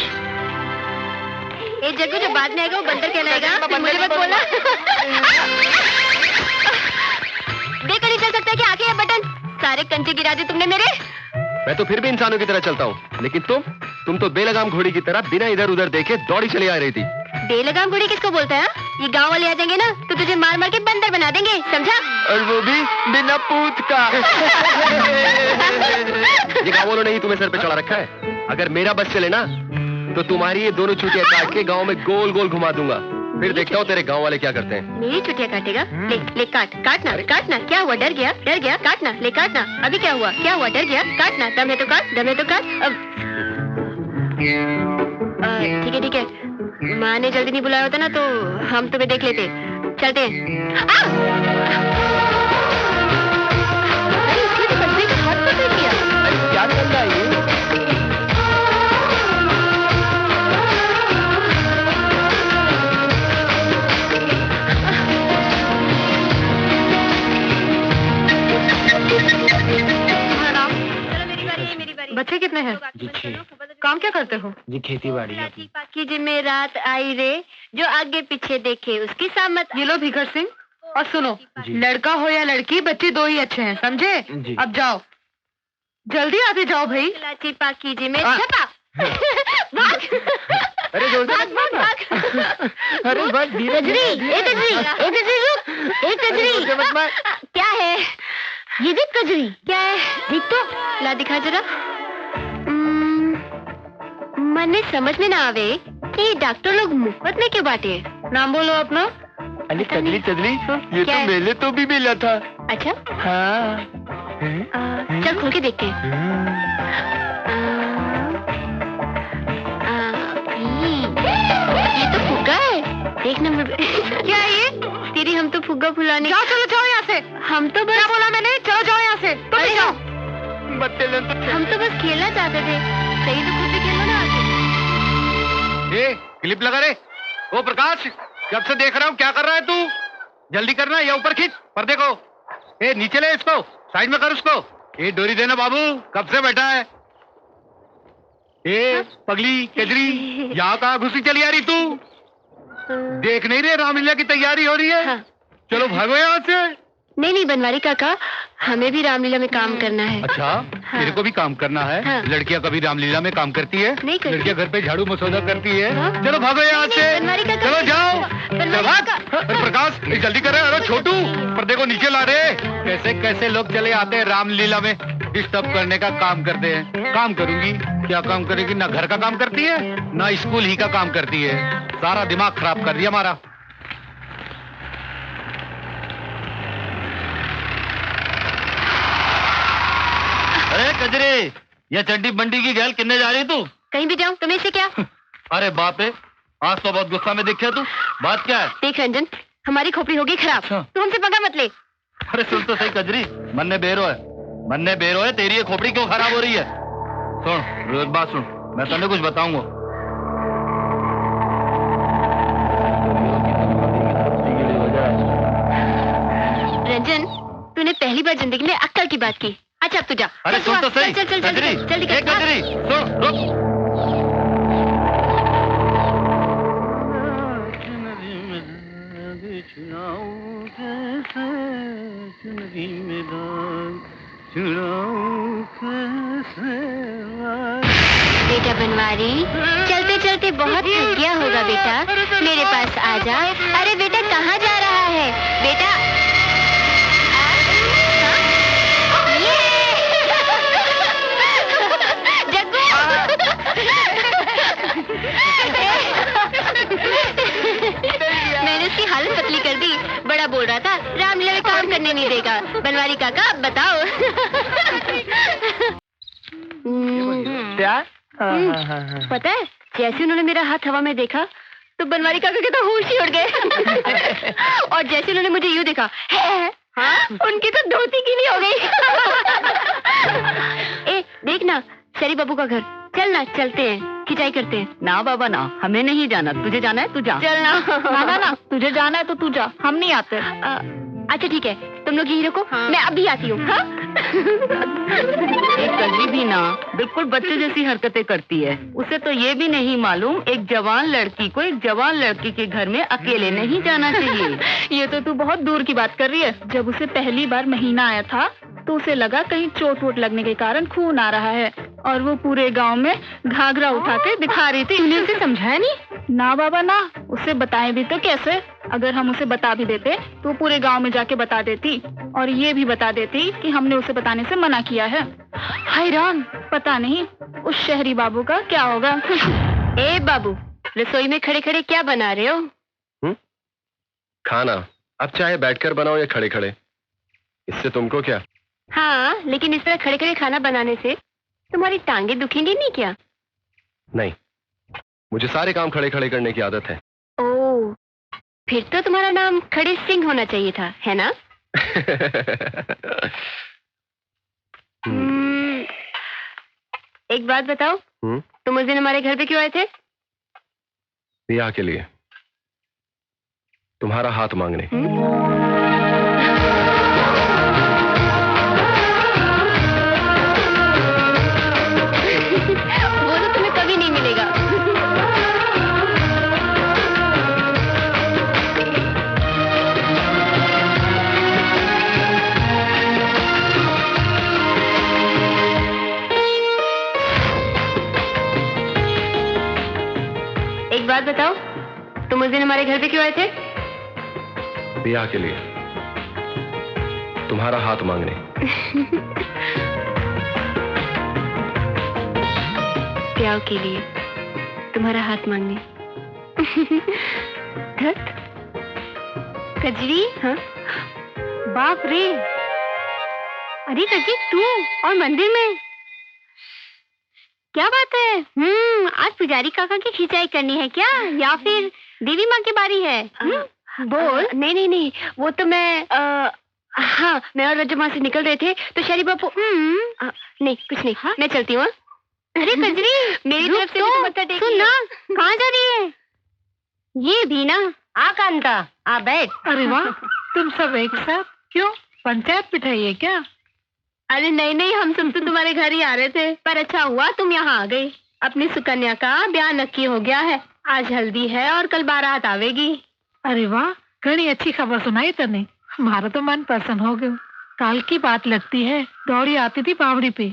[SPEAKER 6] ए जग्गू जो बाद में आएगा वो बंदर कहलाएगा, मुझे मत बोलना। देखकर नहीं चल सकता कि आगे ये बटन सारे कंचे गिरा दी तुमने मेरे।
[SPEAKER 7] मैं तो फिर भी इंसानों की तरह चलता हूँ, लेकिन तुम तो बेलगाम घोड़ी की तरह बिना इधर उधर देखे दौड़ी चली आ रही थी।
[SPEAKER 6] बेलगाम घोड़ी किसको बोलता है? ये गांव वाले आ जाएंगे ना तो तुझे मार मार के बंदर बना देंगे, समझा?
[SPEAKER 3] और वो भी बिना पूत का।
[SPEAKER 7] ये गाँव वालों ने ही तुम्हें सर पे चढ़ा रखा है। अगर मेरा बस चले ना तो तुम्हारी ये दोनों चुटिया काट के गांव में गोल गोल घुमा दूंगा। फिर देखता हूँ तेरे गांव वाले क्या करते हैं।
[SPEAKER 6] मेरी चुटिया काटेगा? ले ले काटना काटना। क्या हुआ, डर गया काटना, ले काटना। अभी क्या हुआ डर गया, काटना। दम है तो काट। अब ठीक है। माँ ने जल्दी नहीं बुलाया होता ना तो हम तुम्हें देख लेते। चलते हैं।
[SPEAKER 3] क्या कर रहा है ये?
[SPEAKER 5] बच्चे कितने हैं?
[SPEAKER 9] जी 6।
[SPEAKER 5] काम क्या करते हो?
[SPEAKER 9] जी खेती बाड़ी है।
[SPEAKER 6] पाकी जी में रात आई रे, जो आगे पीछे देखे उसकी सामत।
[SPEAKER 5] ये लो भीखर सिंह, और सुनो,
[SPEAKER 9] जी।
[SPEAKER 5] लड़का हो या लड़की, बच्चे दो ही अच्छे हैं, समझे?
[SPEAKER 9] जी।
[SPEAKER 5] अब जाओ, जल्दी आते जाओ भाई।
[SPEAKER 6] लाची पाकी जी में छपा। भाग।
[SPEAKER 3] अरे जोर से
[SPEAKER 6] भाग।
[SPEAKER 3] अरे बस धीरे
[SPEAKER 6] कजरी, एक कजरी। क्या है ये? देख कजरी क्या है, देख तो, ला दिखा जरा। मने समझ में ना आवे कि डॉक्टर लोग मुफ्त में क्यों बांटे।
[SPEAKER 5] नाम बोलो अपना।
[SPEAKER 3] अरे चदली ये
[SPEAKER 6] क्या
[SPEAKER 3] तो
[SPEAKER 6] है?
[SPEAKER 3] मेले तो भी मिला था।
[SPEAKER 6] अच्छा,
[SPEAKER 3] हाँ।
[SPEAKER 6] चल खोल के देखते हैं। ये तो फुग्गा है, देख नंबर। क्या है ये? तेरी हम तो फुग्गा फुलाने।
[SPEAKER 5] जाओ, चलो जाओ यहाँ से।
[SPEAKER 6] हम तो बस,
[SPEAKER 5] क्या बोला मैंने? चलो जाओ यहाँ से। तुम भी जाओ।
[SPEAKER 6] हम तो बस खेलना चाहते थे। सही तो खुद भी खेलो ना आगे।
[SPEAKER 2] ए, क्लिप लगा रे। ओ प्रकाश, कब से देख रहा हूँ, क्या कर रहा है तू? जल्दी करना, या ऊपर खींच पर्दे को। ए नीचे ले इसको, साइड में कर उसको। ए डोरी देना बाबू, कब से बैठा है? ए पगली केजरी, यहाँ कहाँ घुसी चली आ रही तू? देख नहीं रहे रामलीला की तैयारी हो रही है?
[SPEAKER 6] हाँ।
[SPEAKER 2] चलो भागो यहाँ से।
[SPEAKER 6] नहीं बनवारी काका, हमें भी रामलीला में काम करना है।
[SPEAKER 2] अच्छा, तेरे को भी काम करना है?
[SPEAKER 6] हाँ।
[SPEAKER 2] लड़कियाँ कभी रामलीला में काम करती है?
[SPEAKER 6] नहीं करती।
[SPEAKER 2] लड़कियाँ घर पे झाड़ू मसौदा करती है।
[SPEAKER 6] हाँ।
[SPEAKER 2] चलो भागो यहाँ
[SPEAKER 6] नहीं,
[SPEAKER 2] से।
[SPEAKER 6] बनवारी काका।
[SPEAKER 2] चलो जाओ,
[SPEAKER 6] बनवारी
[SPEAKER 2] चल भाग।
[SPEAKER 6] काका।
[SPEAKER 2] अरे प्रकाश जल्दी करे। अरे छोटू, पर्दे को नीचे ला रे। कैसे कैसे लोग चले आते हैं रामलीला में, डिस्टर्ब करने का काम करते हैं। काम करूंगी, क्या काम करेगी? ना घर का काम करती है, ना स्कूल ही का काम करती है। सारा दिमाग खराब कर दिया हमारा।
[SPEAKER 3] अरे कजरी, ये चड्डी बंडी की गैल किन्ने जा रही तू?
[SPEAKER 6] कहीं भी जाऊं तुम्हें से क्या?
[SPEAKER 3] अरे बाप रे, आज तो बहुत गुस्सा में दिखे तू। बात क्या है?
[SPEAKER 6] देख रंजन, हमारी खोपड़ी होगी खराब।
[SPEAKER 3] अच्छा।
[SPEAKER 6] तू हमसे पंगा मत ले।
[SPEAKER 3] अरे सुन तो सही कजरी, मन्ने बेरो है। तेरी ये खोपड़ी क्यों खराब हो रही है? सुन, एक बात सुन, मैं तुम्हें कुछ बताऊंगा।
[SPEAKER 6] रंजन, तूने पहली बार जिंदगी में अक्कल की बात की। अच्छा अब तू जा।
[SPEAKER 3] अरे
[SPEAKER 6] चल,
[SPEAKER 3] सुन तो
[SPEAKER 6] चल,
[SPEAKER 3] सही
[SPEAKER 6] चल, चल, चल,
[SPEAKER 3] कजरी,
[SPEAKER 6] जल्दी कर।
[SPEAKER 3] कजरी सुन, रुक।
[SPEAKER 6] बेटा बनवारी, चलते चलते बहुत थक गया होगा बेटा, मेरे पास आ जा। अरे बेटा कहाँ जा रहा है बेटा? जग्गू! मैंने उसकी हालत पतली कर दी। बड़ा बोल रहा था रामलीला में काम करने नहीं देगा। बनवारी काका अब बताओ।
[SPEAKER 3] क्या?
[SPEAKER 6] पता है, जैसे उन्होंने मेरा हाथ हवा में देखा तो बनवारी काका के तो होश ही उड़ गए। और जैसे उन्होंने मुझे यूं देखा, हाँ, उनकी तो धोती गीली हो गई। ए देखना, शरी बाबू का घर। चल ना, चलते हैं, खिंचाई करते हैं।
[SPEAKER 5] ना बाबा ना, हमें नहीं जाना। तुझे जाना है तू जा।
[SPEAKER 6] चलना।
[SPEAKER 5] ना, तुझे जाना है तो तू जा, हम नहीं आते।
[SPEAKER 6] अच्छा ठीक है, तुम लोग यहीं रुको।
[SPEAKER 5] हाँ।
[SPEAKER 6] मैं अभी आती हूँ। हाँ?
[SPEAKER 5] एक कभी भी ना, बिल्कुल बच्चे जैसी हरकतें करती है। उसे तो ये भी नहीं मालूम एक जवान लड़की को एक जवान लड़की के घर में अकेले नहीं जाना चाहिए। ये तो तू बहुत दूर की बात कर रही है। जब उसे पहली बार महीना आया था तो उसे लगा कहीं चोट वोट लगने के कारण खून आ रहा है, और वो पूरे गांव में घाघरा उठा के दिखा रही थी। तूने उसे समझाया नहीं? ना बाबा ना, उसे बताएं भी तो कैसे।
[SPEAKER 6] अगर हम उसे बता भी देते तो वो पूरे गांव में जाके बता देती और ये भी बता देती कि हमने उसे बताने से मना किया है। हैरान, पता नहीं उस शहरी बाबू का क्या होगा। ए बाबू, रसोई में खड़े खड़े क्या बना रहे हो?
[SPEAKER 7] खाना। अब चाहे बैठकर बनाओ या खड़े खड़े, इससे तुमको क्या?
[SPEAKER 6] हाँ, लेकिन इस तरह खड़े खड़े खाना बनाने से तुम्हारी टांगे दुखेंगी नहीं क्या?
[SPEAKER 7] नहीं, मुझे सारे काम खड़े खड़े करने की आदत है।
[SPEAKER 6] ओह, फिर तो तुम्हारा नाम खड़े सिंह होना चाहिए था, है ना? एक बात बताओ, तुम उस दिन हमारे घर पे क्यों आए थे?
[SPEAKER 7] ब्याह के लिए, तुम्हारा हाथ मांगने।
[SPEAKER 6] वो तो तुम्हें कभी नहीं मिलेगा। एक बात बताओ, तुम उस दिन हमारे घर पे क्यों आए थे?
[SPEAKER 7] ब्याह के लिए, तुम्हारा हाथ मांगने।
[SPEAKER 6] ब्याह के लिए तुम्हारा हाथ मांगने। कजरी? हाँ? बाप रे, अरे कजरी तू और मंदिर में? क्या बात है? आज पुजारी काका की खिंचाई करनी है क्या, या फिर देवी माँ की बारी है? बोल। नहीं, वो तो मैं हाँ, मैं और रजू माँ से निकल रहे थे तो शरी बापू। नहीं कुछ नहीं, मैं चलती हूँ। अरे कजरी, मेरी तरफ से तो मत्था टेक। सुन ना, कहाँ जा रही है? ये भी ना। आ कांता, आ बैठ।
[SPEAKER 5] अरे वाह, तुम सब एक साथ? क्यों, पंचायत बिठाई है क्या?
[SPEAKER 6] अरे नहीं, हम सब तो तुम्हारे घर ही आ रहे थे, पर अच्छा हुआ तुम यहाँ आ गई। अपनी सुकन्या का ब्याह नक्की हो गया है, आज हल्दी है और कल बारात आवेगी।
[SPEAKER 5] अरे वाह, घनी अच्छी खबर सुनाई तने, हमारा तो मन प्रसन्न हो गया। काल की बात लगती है, दौड़ी आती थी बावड़ी पे।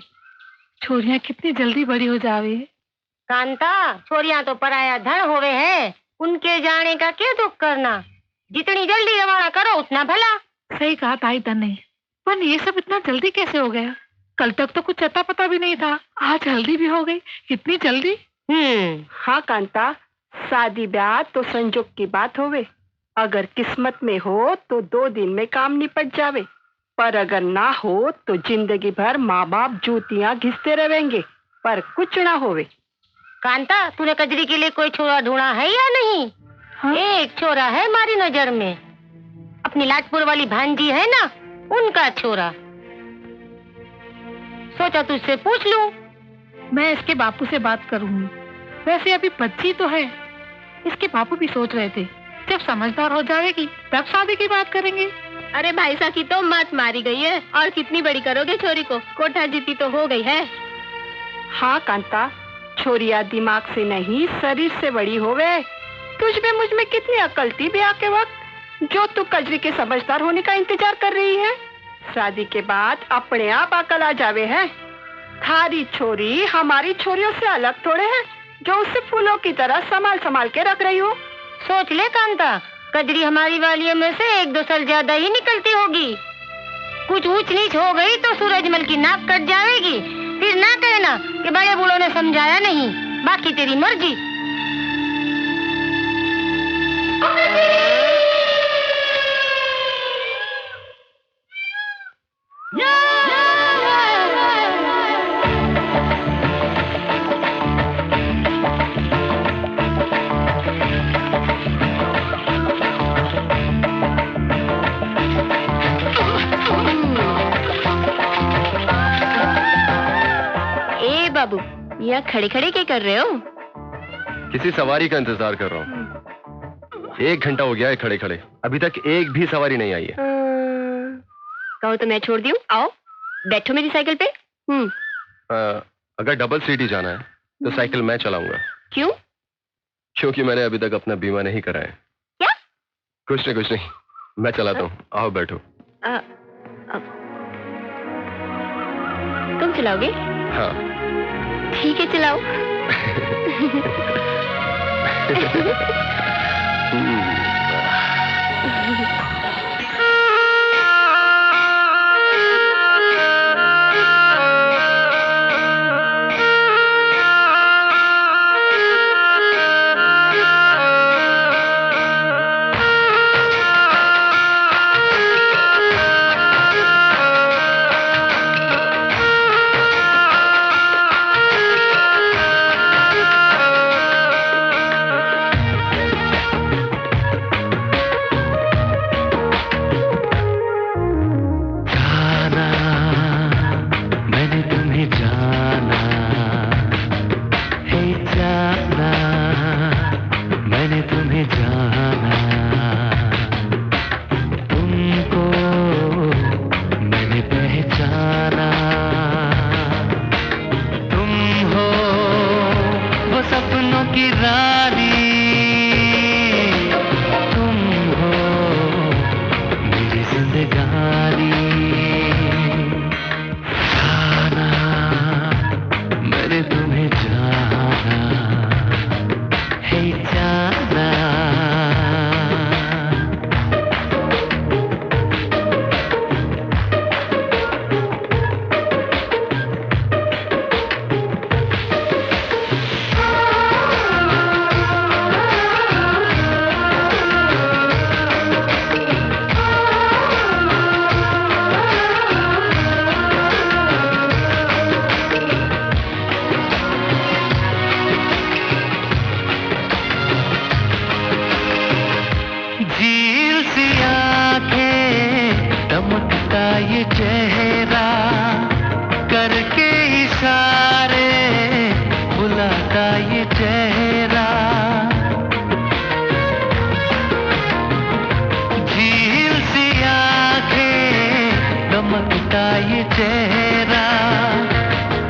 [SPEAKER 5] छोरियां कितनी जल्दी बड़ी हो जावे।
[SPEAKER 6] कांता, छोरियां तो पराया धन होवे है, उनके जाने का क्या दुख करना, जितनी जल्दी रवाना करो उतना भला।
[SPEAKER 5] सही कहा ताई तने, पर ये सब इतना जल्दी कैसे हो गया? कल तक तो कुछ अता पता भी नहीं था, आज हल्दी भी हो गई, कितनी जल्दी।
[SPEAKER 9] हाँ कांता, शादी ब्याह तो संजोग की बात होवे, अगर किस्मत में हो तो 2 दिन में काम निपट जावे, पर अगर ना हो तो जिंदगी भर माँ बाप जूतियाँ घिसते रहेंगे, पर कुछ ना होवे।
[SPEAKER 6] कांता, तूने कजरी के लिए कोई छोरा ढूंढा है या नहीं? हाँ? एक छोरा है हमारी नजर में, अपनी लाटपुर वाली भांजी है ना, उनका छोरा। सोचा तुझसे पूछ लूं।
[SPEAKER 5] मैं इसके बापू से बात करूंगी, वैसे अभी बच्ची तो है। इसके बापू भी सोच रहे थे जब समझदार हो जाएगी तब शादी की बात करेंगे।
[SPEAKER 6] अरे भाई साहब की तो मत मारी गई है, और कितनी बड़ी करोगे छोरी को, कोठा जीती तो हो गई है।
[SPEAKER 9] हाँ कांता, छोरिया दिमाग से नहीं शरीर से बड़ी होवे। तुझ में मुझ में कितनी अकल थी ब्याह के वक्त, जो तू कजरी के समझदार होने का इंतजार कर रही है। शादी के बाद अपने आप अकल आ जावे है। थारी छोरी हमारी छोरियों से अलग थोड़े है, जो उसे फूलों की तरह संभाल के रख रही हो।
[SPEAKER 6] सोच ले कांता, कजरी हमारी वालियों में से 1-2 साल ज्यादा ही निकलती होगी। कुछ ऊंच नीच हो गई तो सूरजमल की नाक कट जाएगी, फिर ना कहना कि बड़े बूढ़ों ने समझाया नहीं, बाकी तेरी मर्जी। बाबू, यहाँ खड़े खड़े क्या कर रहे हो?
[SPEAKER 7] किसी सवारी का इंतजार कर रहा हूँ। 1 घंटा हो गया है खड़े खड़े, अभी तक एक भी सवारी नहीं आई है।
[SPEAKER 6] कहो तो मैं छोड़ दूं? आओ बैठो मेरी साइकिल पे।
[SPEAKER 7] अगर डबल सीट ही जाना है तो साइकिल मैं चलाऊंगा।
[SPEAKER 6] क्यों?
[SPEAKER 7] क्योंकि मैंने अभी तक अपना बीमा नहीं कराया।
[SPEAKER 6] क्या?
[SPEAKER 7] कुछ नहीं, मैं चलाता हूँ, आओ बैठो।
[SPEAKER 6] तुम चलाओगे?
[SPEAKER 7] हाँ।
[SPEAKER 6] ठीक है, चलाओ।
[SPEAKER 10] ये चेहरा करके इशारे बुलाता ये चेहरा झील सी आंखें दमकता ये चेहरा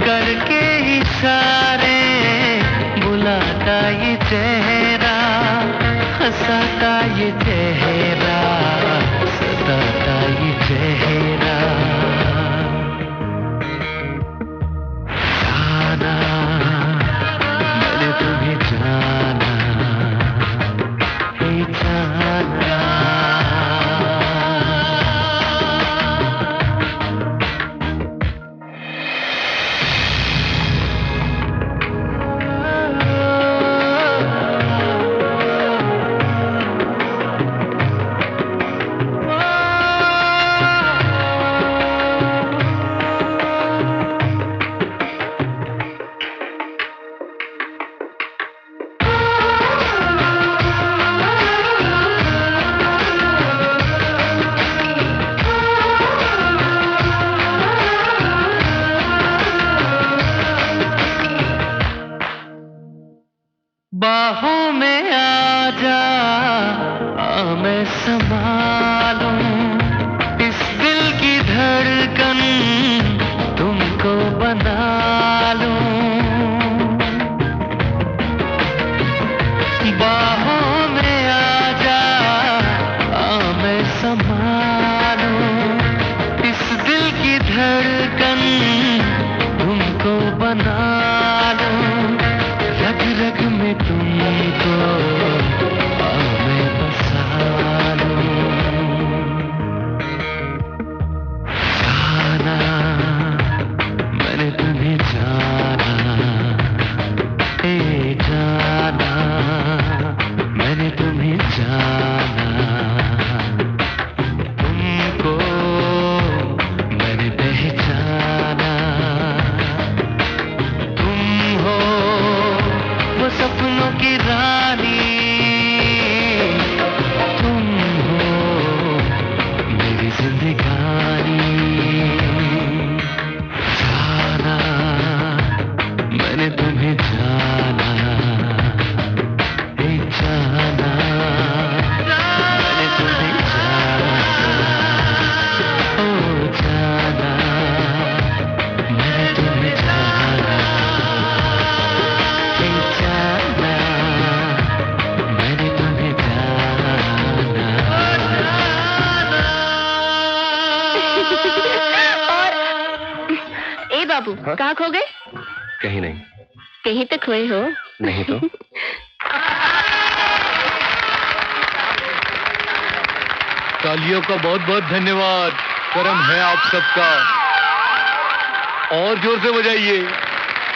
[SPEAKER 10] करके इशारे बुलाता ये चेहरा हंसाता ये चेहरा सताता ये चेहरा जाना मैंने तुम्हें जाना हे जाना बाहों में आ जा मैं संभालूं इस दिल की धड़कन तुमको बना लूं बाहों में आ जा मैं संभालूं इस दिल की धड़कन तुमको बना लूं रग रग में तुमको मैं बसा लूं जाना मैंने तुम्हें जाना हे जाना मैंने तुम्हें जाना तुमको मैंने पहचाना सपनों की रानी तुम हो मेरी जिंदगानी जाना मैंने तुम्हें जाना हे जाना मैंने तुम्हें जाना ओ जाना मैंने तुम्हें जाना हे जाना मैंने तुम्हें जाना
[SPEAKER 6] और ए बाबू कहाँ खो गए?
[SPEAKER 7] कहीं नहीं।
[SPEAKER 6] कहीं तो खोए हो?
[SPEAKER 7] नहीं तो।
[SPEAKER 2] तालियों का बहुत बहुत धन्यवाद। करम है आप सबका। और जोर से बजाइए,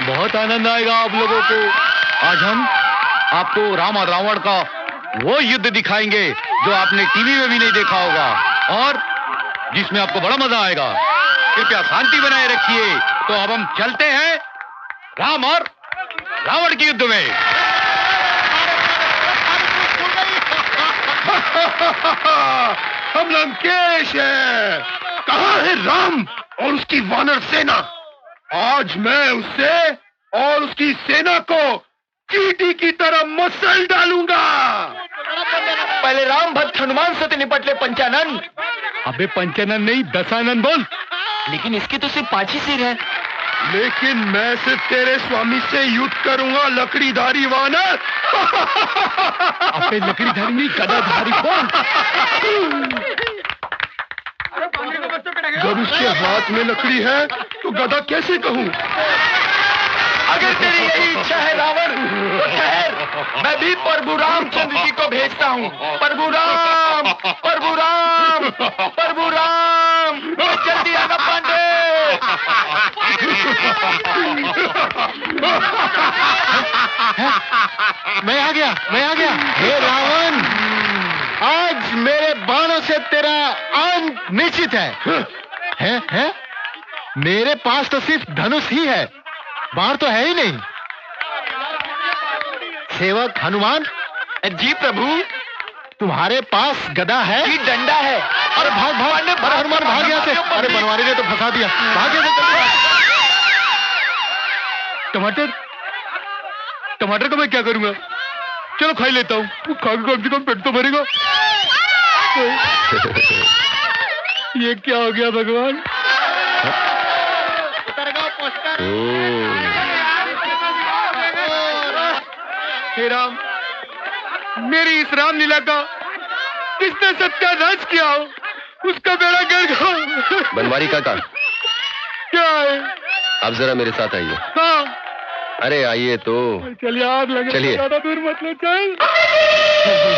[SPEAKER 2] बहुत आनंद आएगा आप लोगों को। आज हम आपको राम और रावण का वो युद्ध दिखाएंगे जो आपने टीवी में भी नहीं देखा होगा और जिसमें आपको बड़ा मजा आएगा। कृपया शांति बनाए रखिए। तो अब हम चलते हैं राम और रावण के युद्ध में।
[SPEAKER 1] हम लंकेश है। कहाँ है राम और उसकी वानर सेना? आज मैं उससे और उसकी सेना को चींटी की तरह मसल डालूंगा।
[SPEAKER 7] पहले राम भक्त हनुमान से निपट ले पंचानन।
[SPEAKER 2] अबे पंचानन नहीं, दशानन बोल।
[SPEAKER 7] लेकिन इसकी तो सिर्फ 5 ही सिर है।
[SPEAKER 1] लेकिन मैं सिर्फ तेरे स्वामी से युद्ध करूंगा, लकड़ीधारी वानर।
[SPEAKER 2] अबे लकड़ीधारी नहीं, गदाधारी बोल।
[SPEAKER 1] जब उसके हाथ में लकड़ी है तो गदा कैसे कहूँ?
[SPEAKER 7] अगर तेरी यही इच्छा है रावण तो ठहर, मैं भी प्रभु रामचंद्र जी को भेजता हूँ। प्रभु राम, प्रभु राम, प्रभु राम, जल्दी आना पांडे।
[SPEAKER 2] मैं आ गया, मैं आ गया। हे रावण, आज मेरे बाणों से तेरा अंत निश्चित है? है? मेरे पास तो सिर्फ धनुष ही है, बाण तो है ही नहीं। सेवक हनुमान।
[SPEAKER 7] जी प्रभु।
[SPEAKER 2] तुम्हारे पास गदा है
[SPEAKER 7] कि डंडा है?
[SPEAKER 2] अरे भाग भाग, अरे हनुमान भाग यहाँ से। अरे बनवारी ने तो फंसा दिया, भाग यहाँ से। टमाटर, टमाटर को मैं क्या करूंगा? चलो खा ही लेता हूँ, खा के कम से कम पेट तो भरेगा। ये क्या हो गया भगवान? हे राम, मेरी इस रामलीला का किसने सत्यानाश किया हो, उसका बेड़ा गर्क हो।
[SPEAKER 11] बनवारी काका,
[SPEAKER 2] क्या है?
[SPEAKER 11] आप जरा मेरे साथ आइए।
[SPEAKER 2] हाँ,
[SPEAKER 11] अरे आइए तो।
[SPEAKER 2] चलिए आग लगे,
[SPEAKER 11] चलिए।
[SPEAKER 2] ज्यादा दूर मत ले, चल।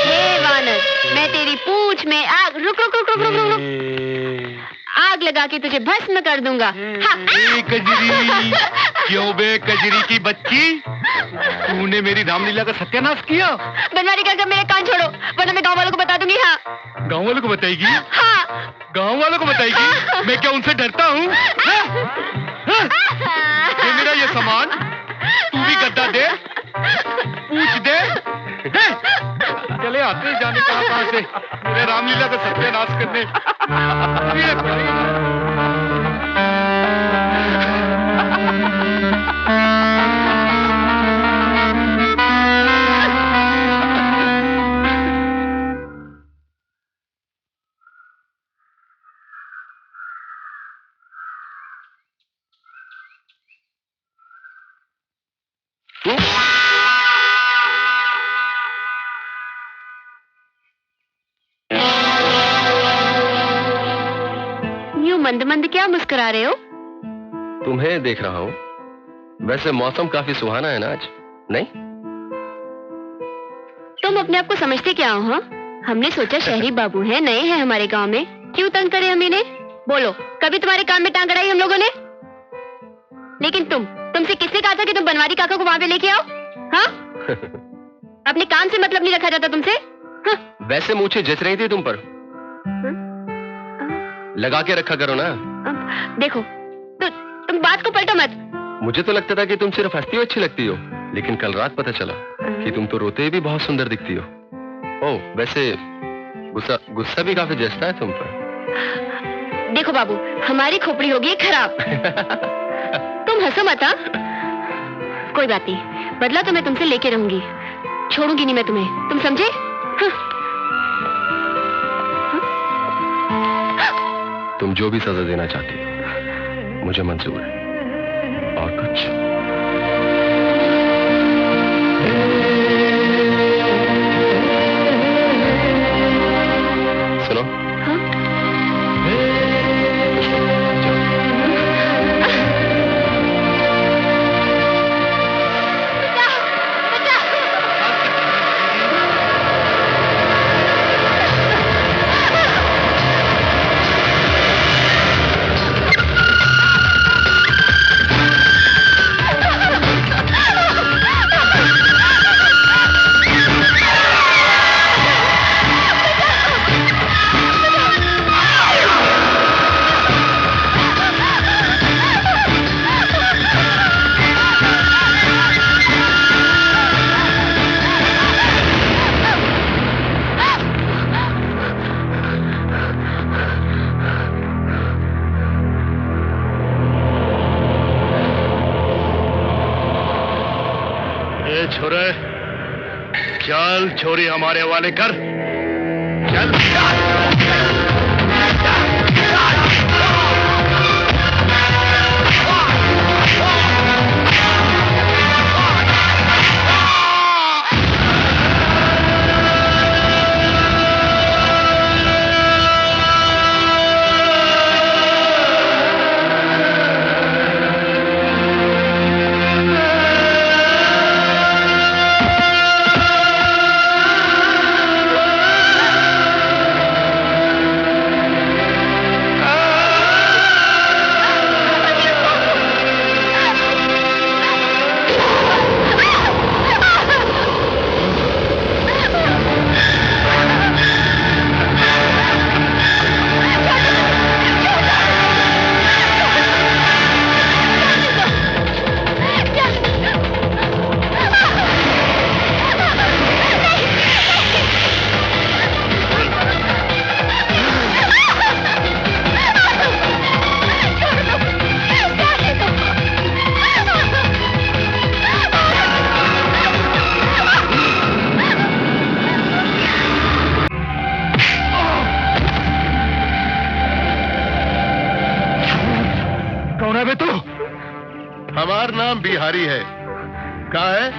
[SPEAKER 6] हे वानर, मैं तेरी पूंछ में आग, रुक रुक रुक रुक रुक रुक रुक, आग लगा के तुझे भस्म कर दूंगा। हाँ।
[SPEAKER 2] कजरी, क्यों बे कजरी की बच्ची, तूने मेरी रामलीला का सत्यानाश किया?
[SPEAKER 6] बनवारी काका मेरे कान छोड़ो, वरना मैं गांव वालों को बता दूंगी। हाँ।
[SPEAKER 2] गांव वालों को बताएगी?
[SPEAKER 6] हाँ।
[SPEAKER 2] गांव वालों को बताएगी? मैं क्या उनसे डरता हूँ? ये मेरा ये सामान, तू भी गद्दा दे, पूछ दे। चले आते जाने कहाँ से मेरे रामलीला का सत्यानाश करने।
[SPEAKER 6] मंद मंद क्या मुस्कुरा रहे हो?
[SPEAKER 11] तुम्हें देख रहा हूँ। वैसे मौसम काफी सुहाना है ना आज, नहीं?
[SPEAKER 6] तुम अपने आप को समझते क्या हो? हाँ? हमने सोचा शहरी बाबू हैं, नए हैं हमारे गांव में, क्यों तंग करे हम इन्हें? बोलो, कभी तुम्हारे काम में टांग अड़ाई हम लोगों ने? लेकिन तुमसे किसने कहा था कि तुम बनवारी काका को वहां पे लेके आओ? हाँ? अपने काम से मतलब नहीं रखा जाता तुमसे? हाँ?
[SPEAKER 11] वैसे मूछें जच रही थी तुम पर। लगा के रखा करो ना।
[SPEAKER 6] देखो, तुम बात को पलटो मत।
[SPEAKER 11] मुझे तो लगता था कि तुम सिर्फ हंसती हो अच्छी लगती हो, लेकिन कल रात पता चला कि तुम तो रोते भी बहुत सुंदर दिखती हो। ओह, वैसे गुस्सा भी काफी जचता है तुम पर।
[SPEAKER 6] देखो बाबू, हमारी खोपड़ी होगी खराब। तुम हंसो मत। हाँ? कोई बात नहीं, बदला तो मैं तुमसे लेके रहूंगी, छोड़ूंगी नहीं मैं तुम्हें, तुम समझे? हाँ?
[SPEAKER 11] तुम जो भी सजा देना चाहती हो मुझे मंजूर है। और कुछ? सुनो।
[SPEAKER 6] हाँ?
[SPEAKER 1] छोरे, चल छोरी हमारे वाले कर, चल। हमार नाम बिहारी है। कहा है?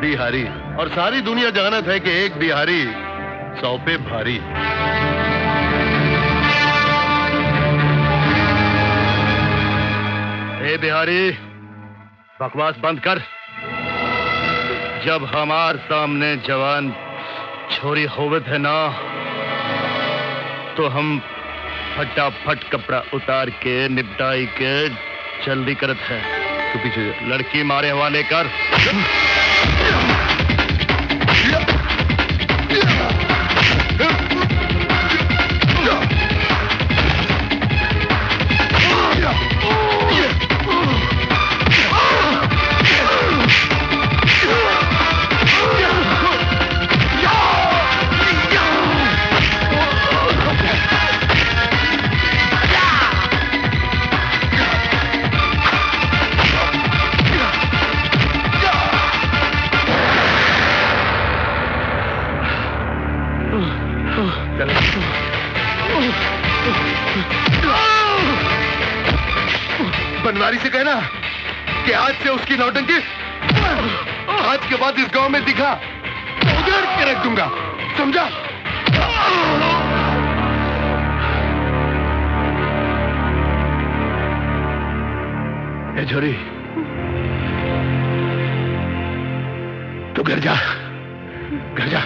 [SPEAKER 1] बिहारी। और सारी दुनिया जानत है कि एक बिहारी 100 पे भारी। ए बिहारी, बकवास बंद कर। जब हमार सामने जवान छोरी होवत है ना, तो हम फटाफट कपड़ा उतार के निपटाई के जल्दी करत है। तो पीछे लड़की मारे हवाले कर। बनवारी से कहना कि आज से उसकी नौटंकी आज के बाद इस गांव में दिखा उधर के रख दूंगा, समझा? ए छोरी, तू घर जा, घर जा।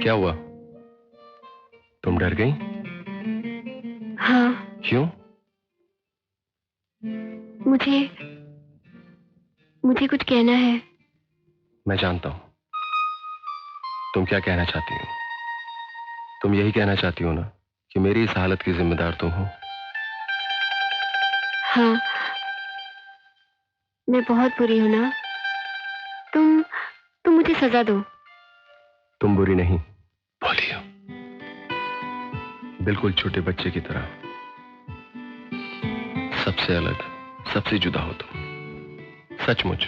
[SPEAKER 1] क्या हुआ? तुम डर गई?
[SPEAKER 6] हाँ।
[SPEAKER 1] क्यों?
[SPEAKER 6] मुझे कुछ कहना है।
[SPEAKER 1] मैं जानता हूं तुम क्या कहना चाहती हो। तुम यही कहना चाहती हो ना कि मेरी इस हालत की जिम्मेदार तुम हो।
[SPEAKER 6] हाँ, मैं बहुत बुरी हूं ना। तुम मुझे सजा दो।
[SPEAKER 1] तुम बुरी नहीं, भोली हो, बिल्कुल छोटे बच्चे की तरह। सबसे अलग, सबसे जुदा हो तुम। सचमुच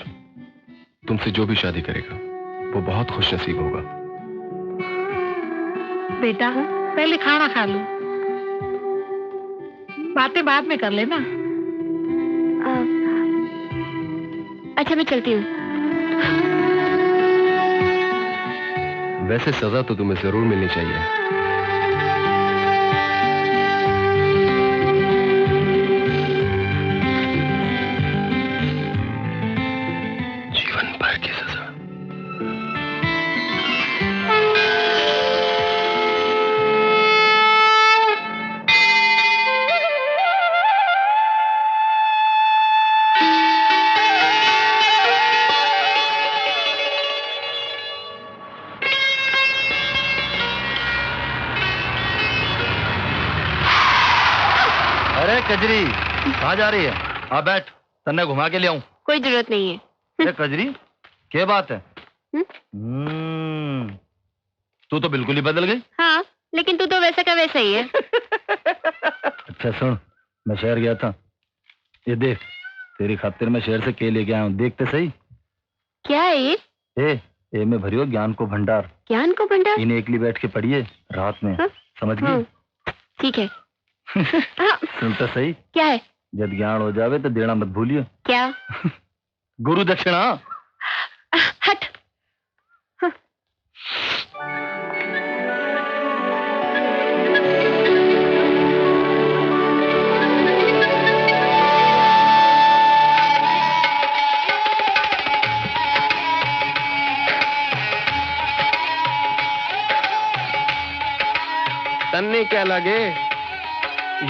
[SPEAKER 1] तुमसे जो भी शादी करेगा वो बहुत खुशनसीब होगा।
[SPEAKER 5] बेटा, पहले खाना खा लो, बातें बाद में कर लेना।
[SPEAKER 6] अच्छा, मैं चलती हूँ।
[SPEAKER 1] वैसे सजा तो तुम्हें जरूर मिलनी चाहिए। जीवन भर की सजा।
[SPEAKER 3] अरे कजरी, कहाँ जा रही है? आ बैठ, तन्ने घुमा के ले आऊं।
[SPEAKER 6] कोई जरूरत नहीं है।
[SPEAKER 3] अरे कजरी, क्या बात है? तू तो बिल्कुल ही बदल गई।
[SPEAKER 6] हाँ, लेकिन तू तो वैसा का वैसा ही है।
[SPEAKER 2] अच्छा सुन, मैं शहर गया था, ये देख तेरी खातिर मैं शहर से केले लेके आया हूँ, देखते सही।
[SPEAKER 6] क्या है ये?
[SPEAKER 3] ए में भरियो ज्ञान को भंडार।
[SPEAKER 6] ज्ञान को भंडार?
[SPEAKER 3] इन्हें एकली बैठ के पढ़िए रात में।
[SPEAKER 6] हाँ?
[SPEAKER 3] समझ गई?
[SPEAKER 6] ठीक है।
[SPEAKER 3] सुन तो सही।
[SPEAKER 6] क्या है?
[SPEAKER 3] जब ज्ञान हो जावे तो देना मत भूलियो।
[SPEAKER 6] क्या?
[SPEAKER 3] गुरु दक्षिणा।
[SPEAKER 6] हट।
[SPEAKER 11] तन्ने क्या लगे,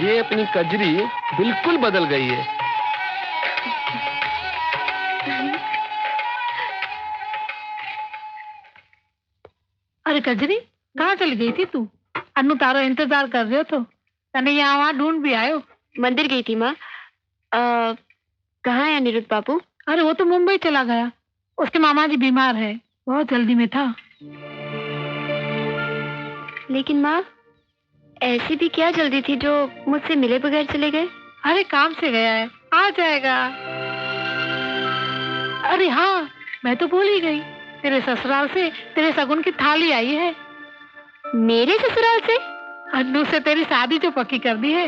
[SPEAKER 11] ये अपनी कजरी बिल्कुल बदल गई है।
[SPEAKER 5] अरे कजरी, कहाँ चली गई थी तू? अन्नू तारो इंतजार कर रहे हो तो तने यहाँ वहाँ ढूंढ भी आयो।
[SPEAKER 6] मंदिर गई थी माँ। कहाँ है अनिरुद्ध बाबू?
[SPEAKER 5] अरे वो तो मुंबई चला गया, उसके मामा जी बीमार है, बहुत जल्दी में था।
[SPEAKER 6] लेकिन माँ, ऐसी भी क्या जल्दी थी जो मुझसे मिले बगैर चले गए?
[SPEAKER 5] अरे काम से गया है, आ जाएगा। अरे हाँ, मैं तो भूल ही गई, तेरे ससुराल से तेरे सगुन की थाली आई है।
[SPEAKER 6] मेरे ससुराल से?
[SPEAKER 5] अन्नू से तेरी शादी जो पक्की कर दी है।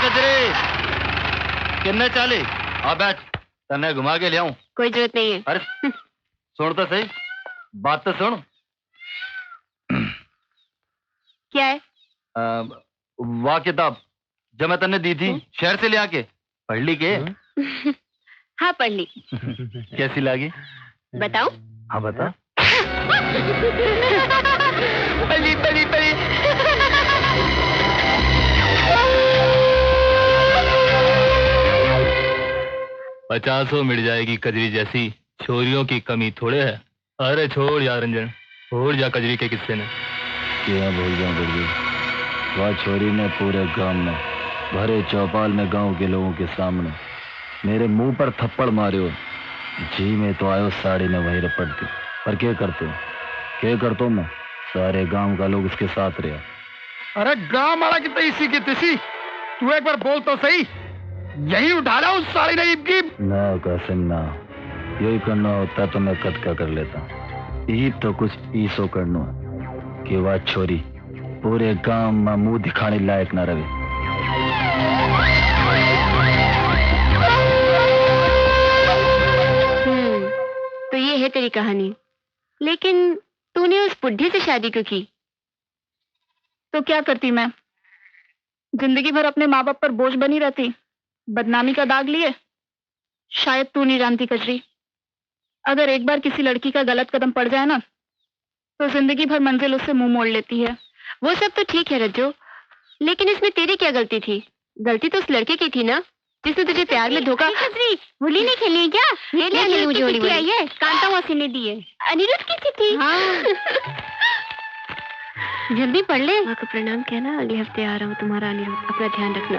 [SPEAKER 3] कजरे किन्ने चाली आ बैठ तन्ने घुमा के ले आऊं।
[SPEAKER 6] कोई जरूरत नहीं है।
[SPEAKER 3] अरे सुन तो सही, बात तो सुन।
[SPEAKER 6] क्या है?
[SPEAKER 3] वाह किताब जब मैं तन्ने दी थी शहर से ले आके पढ़ ली के?
[SPEAKER 6] हाँ पढ़ ली।
[SPEAKER 3] कैसी लगी?
[SPEAKER 6] बताओ।
[SPEAKER 3] हाँ बता।
[SPEAKER 6] पढ़ी पढ़ी पढ़ी।
[SPEAKER 3] 50 मिट जाएगी कजरी जैसी छोरियों की कमी थोड़े है। अरे छोड़ यार रंजन, छोड़ जा कजरी के किस्से ने।
[SPEAKER 12] क्या भूल जाऊं गुरु, वह छोरी ने पूरे गांव में भरे चौपाल में गांव के लोगों के सामने मेरे मुंह पर थप्पड़ मारे। जी में तो आयो साड़ी ने वही रपट दी, पर क्या करते हो मैं? सारे गांव का लोग उसके साथ रहा।
[SPEAKER 8] अरे गांव वाला की तैसी की तैसी, तू एक बार बोल तो सही, यही उठा ला उस साड़ी ने की।
[SPEAKER 12] ना कासिम ना, यही करना होता तो मैं कद का कर लेता। यही तो कुछ ईसो करना कि वह छोरी पूरे गांव में मुंह दिखाने लायक ना रहे।
[SPEAKER 6] तो ये है तेरी कहानी। लेकिन तूने उस बुढ़ी से शादी क्यों की?
[SPEAKER 9] तो क्या करती मैं? जिंदगी भर अपने माँ बाप पर बोझ बनी रहती, बदनामी का दाग लिए। शायद तू नहीं जानती कजरी, अगर एक बार किसी लड़की का गलत कदम पड़ जाए ना, तो जिंदगी भर मंजिल उससे मुंह मोड़ लेती है।
[SPEAKER 6] वो सब तो ठीक है रज्जो, लेकिन इसमें तेरी क्या गलती थी? गलती तो उस लड़के की थी ना, जिसने तुझे प्यार में धोखा। होली नहीं खेलनी है क्या? ये ले खेली मुझे होली आई है। कांता मौसी ने दी है। अनिरुद्ध की चिट्ठी। हाँ। जल्दी पढ़ ले। माँ को प्रणाम कहना, अगले हफ्ते आ रहा हूँ तुम्हारा अनिरुद्ध, अपना ध्यान रखना।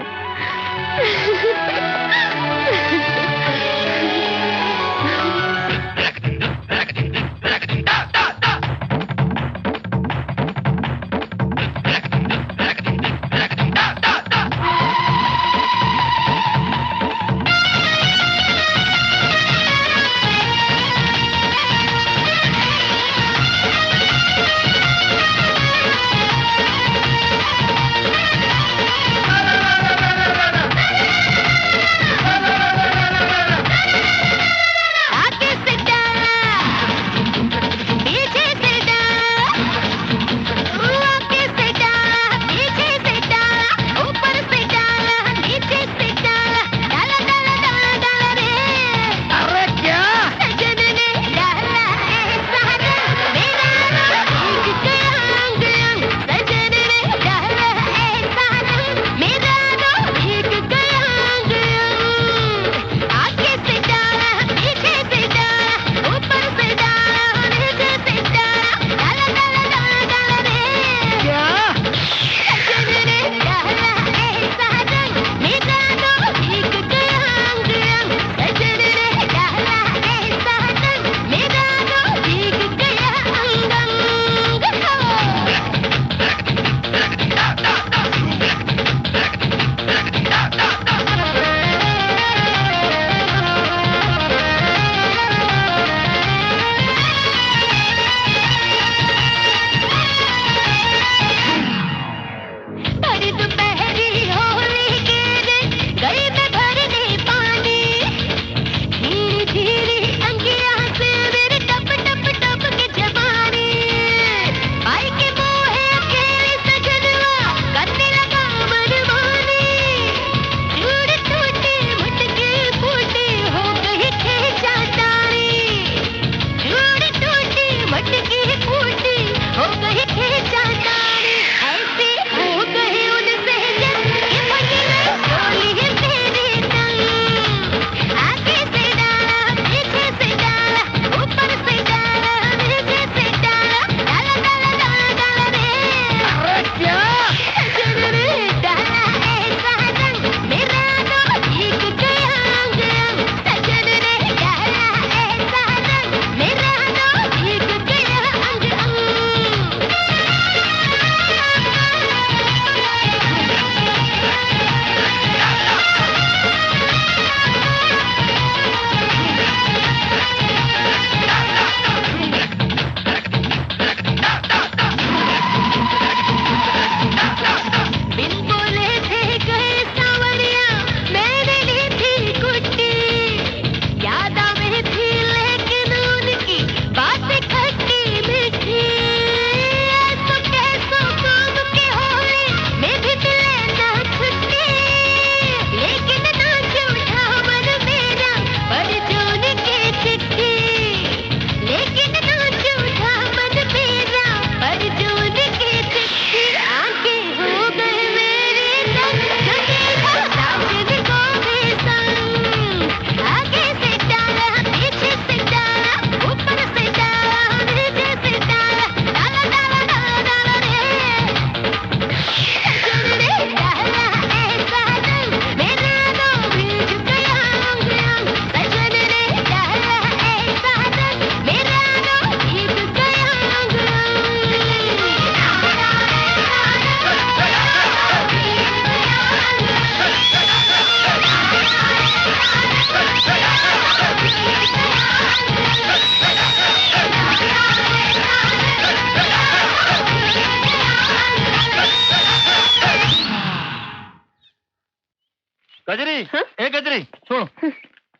[SPEAKER 3] कजरी, ए कजरी, सुन,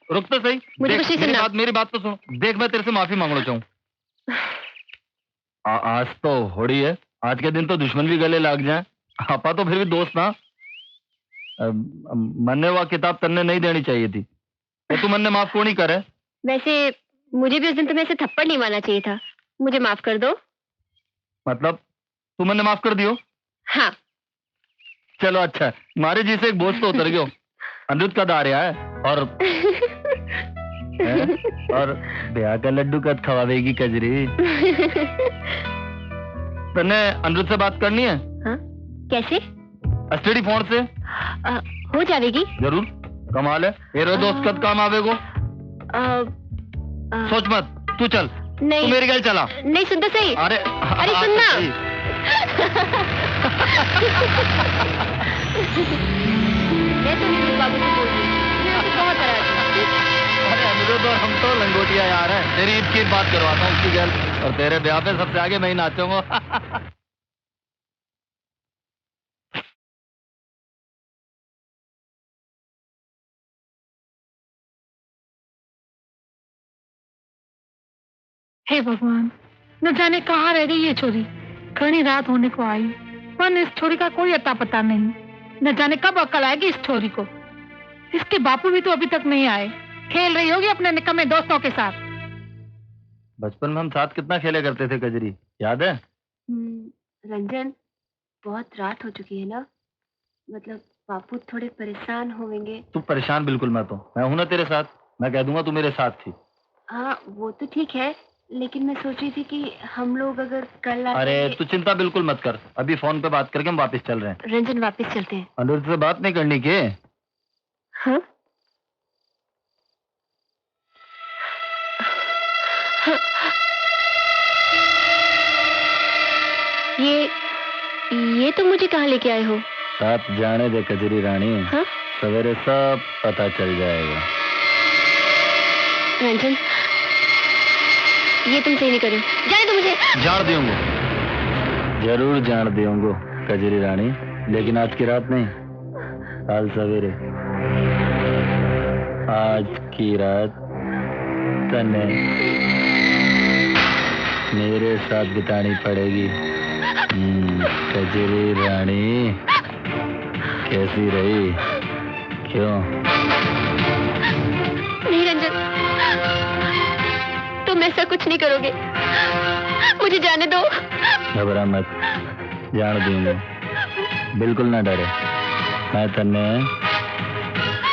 [SPEAKER 3] रुक तो सही।
[SPEAKER 6] मुझे
[SPEAKER 3] देख,
[SPEAKER 6] कुछ नहीं
[SPEAKER 3] मेरी
[SPEAKER 6] सुनना।
[SPEAKER 3] मेरी बात तो सुन। देख, मैं तेरे से माफी मांगना चाहूँ। आज तो होड़ी है, आज के दिन तो दुश्मन भी गले लग जाए। आपा तो फिर भी दोस्त ना। मन्ने वह किताब तन्ने नहीं देनी चाहिए थी। तो तू मन्ने माफ को नहीं करे।
[SPEAKER 6] वैसे मुझे भी उस दिन तुम्हें ऐसे थप्पड़ नहीं मारना चाहिए था। मुझे माफ कर दो।
[SPEAKER 3] मतलब तू मन्ने माफ कर दियो?
[SPEAKER 6] हाँ।
[SPEAKER 3] चलो अच्छा है। मारे जी से एक बोझ तो उतर गयो। अनिरुद्ध का दारिया है और और ब्याह का लड्डू कद खवावेगी कजरी। तन्ने अनिरुद्ध से बात करनी है?
[SPEAKER 6] हाँ? कैसे?
[SPEAKER 3] एसटीडी फोन से
[SPEAKER 6] हो जाएगी।
[SPEAKER 3] जरूर, कमाल है। ये दोस्त कद काम आवेगो। सोच मत, तू चल।
[SPEAKER 6] नहीं,
[SPEAKER 3] तू मेरी गल चला।
[SPEAKER 6] नहीं, सुन तो सही।
[SPEAKER 3] अरे
[SPEAKER 6] सुनना। मैं तो नहीं बाबू से बोल रही हूँ, बहुत
[SPEAKER 3] अरे अनिरुद्ध और हम तो लंगोटिया यार हैं। तेरी ईद की बात करवाता हूँ उसकी गल, और तेरे ब्याह पे सबसे आगे मैं ही नाचूंगा।
[SPEAKER 5] हे भगवान, न जाने कहाँ रह गई ये छोरी। घनी रात होने को आई, पर इस छोरी का कोई अता पता नहीं। न जाने कब अकल आएगी इस छोरी को। इसके बापू भी तो अभी तक नहीं आए। खेल रही होगी अपने निकम्मे दोस्तों के साथ।
[SPEAKER 3] बचपन में हम साथ कितना खेले करते थे कजरी, याद है?
[SPEAKER 6] रंजन, बहुत रात हो चुकी है ना, मतलब बापू थोड़े परेशान होंगे।
[SPEAKER 3] तू परेशान बिल्कुल मत हो, मैं हूं ना तेरे साथ। मैं कह दूंगा तू मेरे साथ थी।
[SPEAKER 6] हाँ वो तो ठीक है, लेकिन मैं सोच रही थी कि हम लोग अगर कल
[SPEAKER 3] अरे तू चिंता बिल्कुल मत कर, अभी फोन पे बात करके हम वापस चल रहे हैं।
[SPEAKER 6] रंजन वापस चलते हैं।
[SPEAKER 3] अनिरुद्ध से बात नहीं करनी के?
[SPEAKER 6] हाँ? ये तो मुझे कहाँ लेके आए हो?
[SPEAKER 12] साथ जाने दे कजरी रानी।
[SPEAKER 6] हाँ?
[SPEAKER 12] सवेरे सब पता चल जाएगा।
[SPEAKER 6] रंजन, ये तुम सही नहीं करो। जाने दो मुझे।
[SPEAKER 3] जान दूंगा,
[SPEAKER 12] जरूर जान दूंगा कजरी रानी, लेकिन आज की रात नहीं, कल सवेरे। आज की रात तने मेरे साथ बितानी पड़ेगी। कजरी रानी कैसी रही? क्यों?
[SPEAKER 6] नहीं रंजन, तुम ऐसा कुछ नहीं करोगे, मुझे जाने दो।
[SPEAKER 12] घबरा मत, जान दूंगा, बिल्कुल ना डरे। मैं तन्ने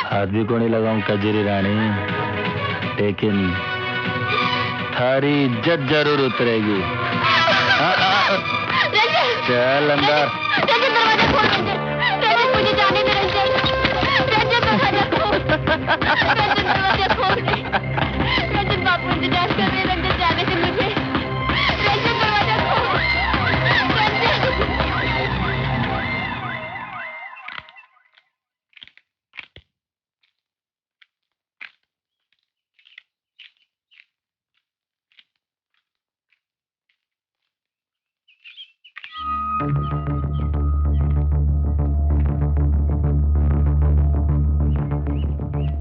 [SPEAKER 12] हाथ भी को नहीं लगाऊं कजरी रानी, लेकिन थारी इज्जत जरूर उतरेगी। चल अंदर।
[SPEAKER 6] रंजन दरवाजा खोल। रंजन मुझे जाने दे। रंजन दरवाजा खोल। रंजन दरवाजा खोल। रंजन बापू इंतजार कर रहे हैं। रंजन जाने दे मुझे। रंजन दरवाजा खोल। रंजन।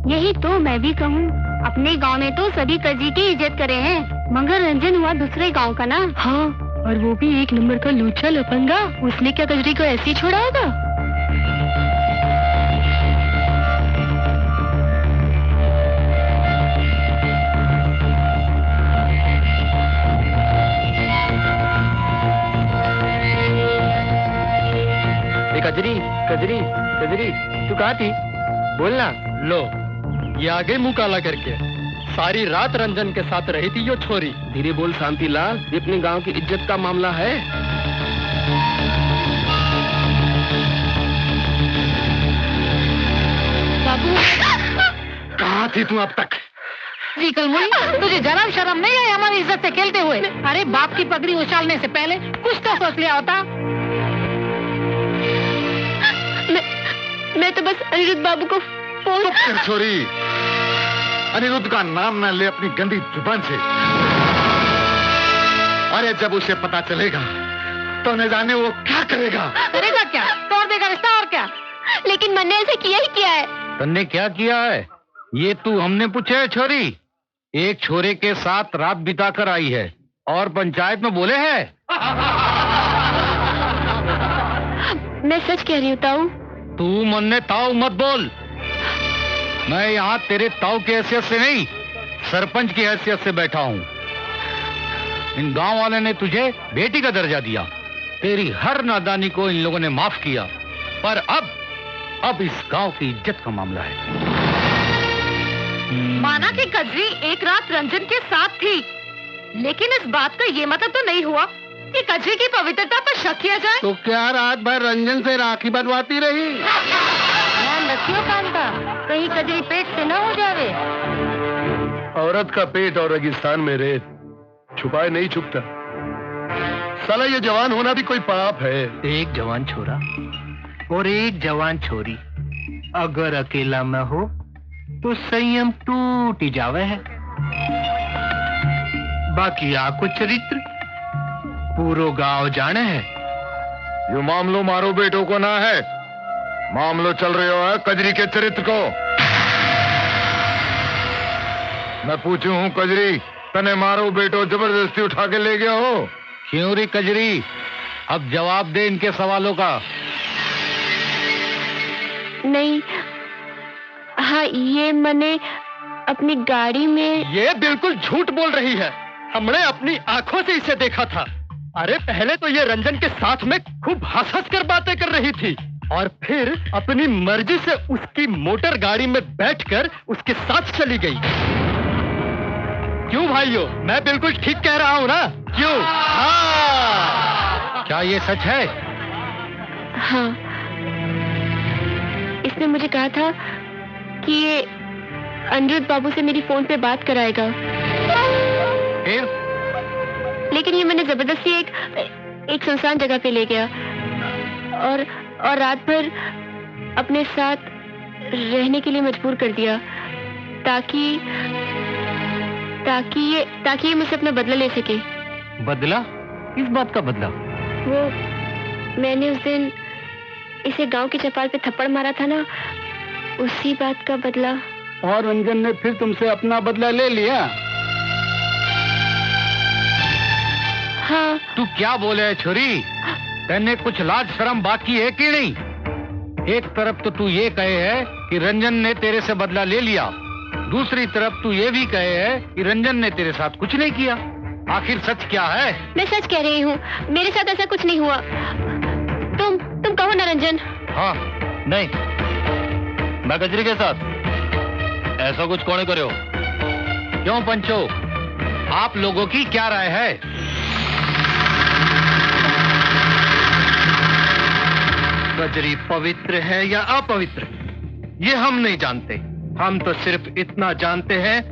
[SPEAKER 6] यही तो मैं भी कहूँ, अपने गांव में तो सभी कजरी की इज्जत करे हैं, मगर रंजन हुआ दूसरे गांव का ना। हाँ, और वो भी एक नंबर का लूचा लफंगा। उसने क्या कजरी को ऐसे ही छोड़ा होगा?
[SPEAKER 7] कजरी कजरी कजरी, तू कहाँ थी? बोलना।
[SPEAKER 3] लो, ये आ गई मुंह काला करके। सारी रात रंजन के साथ रही थी यो छोरी।
[SPEAKER 7] धीरे बोल शांतिलाल, ये अपने गांव की इज्जत का मामला है।
[SPEAKER 6] बाबू,
[SPEAKER 8] कहाँ थी तू अब तक?
[SPEAKER 5] जी कलमुई, तुझे जरा शर्म नहीं आई हमारी इज्जत से खेलते हुए? अरे बाप की पगड़ी उछालने से पहले कुछ तो सोच लिया होता।
[SPEAKER 6] मैं तो बस अनिरुद्ध बाबू को फोन।
[SPEAKER 8] चुप कर छोरी, अनिरुद्ध का नाम न ले अपनी गंदी जुबान से। अरे जब उसे पता चलेगा तो न जाने वो क्या करेगा।
[SPEAKER 5] करेगा क्या? तोड़ देगा रिश्ता और क्या?
[SPEAKER 6] लेकिन मैंने ऐसे किया ही क्या है?
[SPEAKER 2] तन्ने क्या किया है ये तू हमने पूछा है छोरी? एक छोरे के साथ रात बिताकर आई है और पंचायत में बोले है।
[SPEAKER 6] मैं सच कह रही हूँ ताऊ।
[SPEAKER 2] तू मन्ने ताऊ मत बोल। मैं यहाँ तेरे ताऊ की हैसियत से नहीं, सरपंच की हैसियत से बैठा हूँ। इन गांव वाले ने तुझे बेटी का दर्जा दिया, तेरी हर नादानी को इन लोगों ने माफ किया, पर अब इस गांव की इज्जत का मामला है।
[SPEAKER 5] माना कि कजरी एक रात रंजन के साथ थी, लेकिन इस बात का ये मतलब तो नहीं हुआ कि कजरी की पवित्रता पर शक किया जाए।
[SPEAKER 8] तो क्या रात भर रंजन से राखी बंधवाती रही?
[SPEAKER 6] ध्यान रखियो कांता, कहीं कजरी पेट से न हो जावे।
[SPEAKER 1] औरत का पेट और रेगिस्तान में रेत छुपाए नहीं छुपता। साला ये जवान होना भी कोई पाप है।
[SPEAKER 4] एक जवान छोरा और एक जवान छोरी अगर अकेला में हो तो संयम टूट ही जावे है। बाकी आको चरित्र पूरो गांव जाने है।
[SPEAKER 1] ये मामलो मारो बेटों को ना है, मामलो चल रहे हो कजरी के चरित्र को। मैं पूछू हूँ कजरी, तने मारो बेटो जबरदस्ती उठा के ले गया हो?
[SPEAKER 2] क्यों री कजरी, अब जवाब दे इनके सवालों का।
[SPEAKER 6] नहीं, हाँ ये मैंने अपनी गाड़ी में।
[SPEAKER 3] ये बिल्कुल झूठ बोल रही है, हमने अपनी आंखों से इसे देखा था। अरे पहले तो ये रंजन के साथ में खूब हंस कर बातें कर रही थी और फिर अपनी मर्जी से उसकी मोटर गाड़ी में बैठकर उसके साथ चली गई। क्यों भाइयों, मैं बिल्कुल ठीक कह रहा हूँ ना? क्यों? हाँ।
[SPEAKER 2] क्या ये सच है?
[SPEAKER 6] हाँ, इसने मुझे कहा था कि ये अनिरुद्ध बाबू से मेरी फोन पे बात कराएगा।
[SPEAKER 2] फिर?
[SPEAKER 6] लेकिन ये मैंने जबरदस्ती एक सुनसान जगह पे ले गया और रात भर अपने साथ रहने के लिए मजबूर कर दिया ताकि ये मुझसे अपना बदला ले सके।
[SPEAKER 4] बदला? किस बात का बदला?
[SPEAKER 6] वो मैंने उस दिन इसे गांव की चपाल पे थप्पड़ मारा था ना, उसी बात का बदला।
[SPEAKER 8] और रंजन ने फिर तुमसे अपना बदला ले लिया?
[SPEAKER 6] हाँ।
[SPEAKER 2] तू क्या बोले है छोरी? तेने कुछ लाज शर्म बाकी है कि नहीं? एक तरफ तो तू ये कहे है कि रंजन ने तेरे से बदला ले लिया, दूसरी तरफ तू ये भी कहे है कि रंजन ने तेरे साथ कुछ नहीं किया। आखिर सच क्या है?
[SPEAKER 6] मैं सच कह रही हूँ, मेरे साथ ऐसा कुछ नहीं हुआ। तुम कहो ना रंजन।
[SPEAKER 3] हाँ, नहीं, मैं कजरी के साथ ऐसा कुछ कौन करे हो?
[SPEAKER 2] क्यों पंचो, आप लोगों की क्या राय है?
[SPEAKER 4] कजरी पवित्र है या अपवित्र ये हम नहीं जानते। हम तो सिर्फ इतना जानते हैं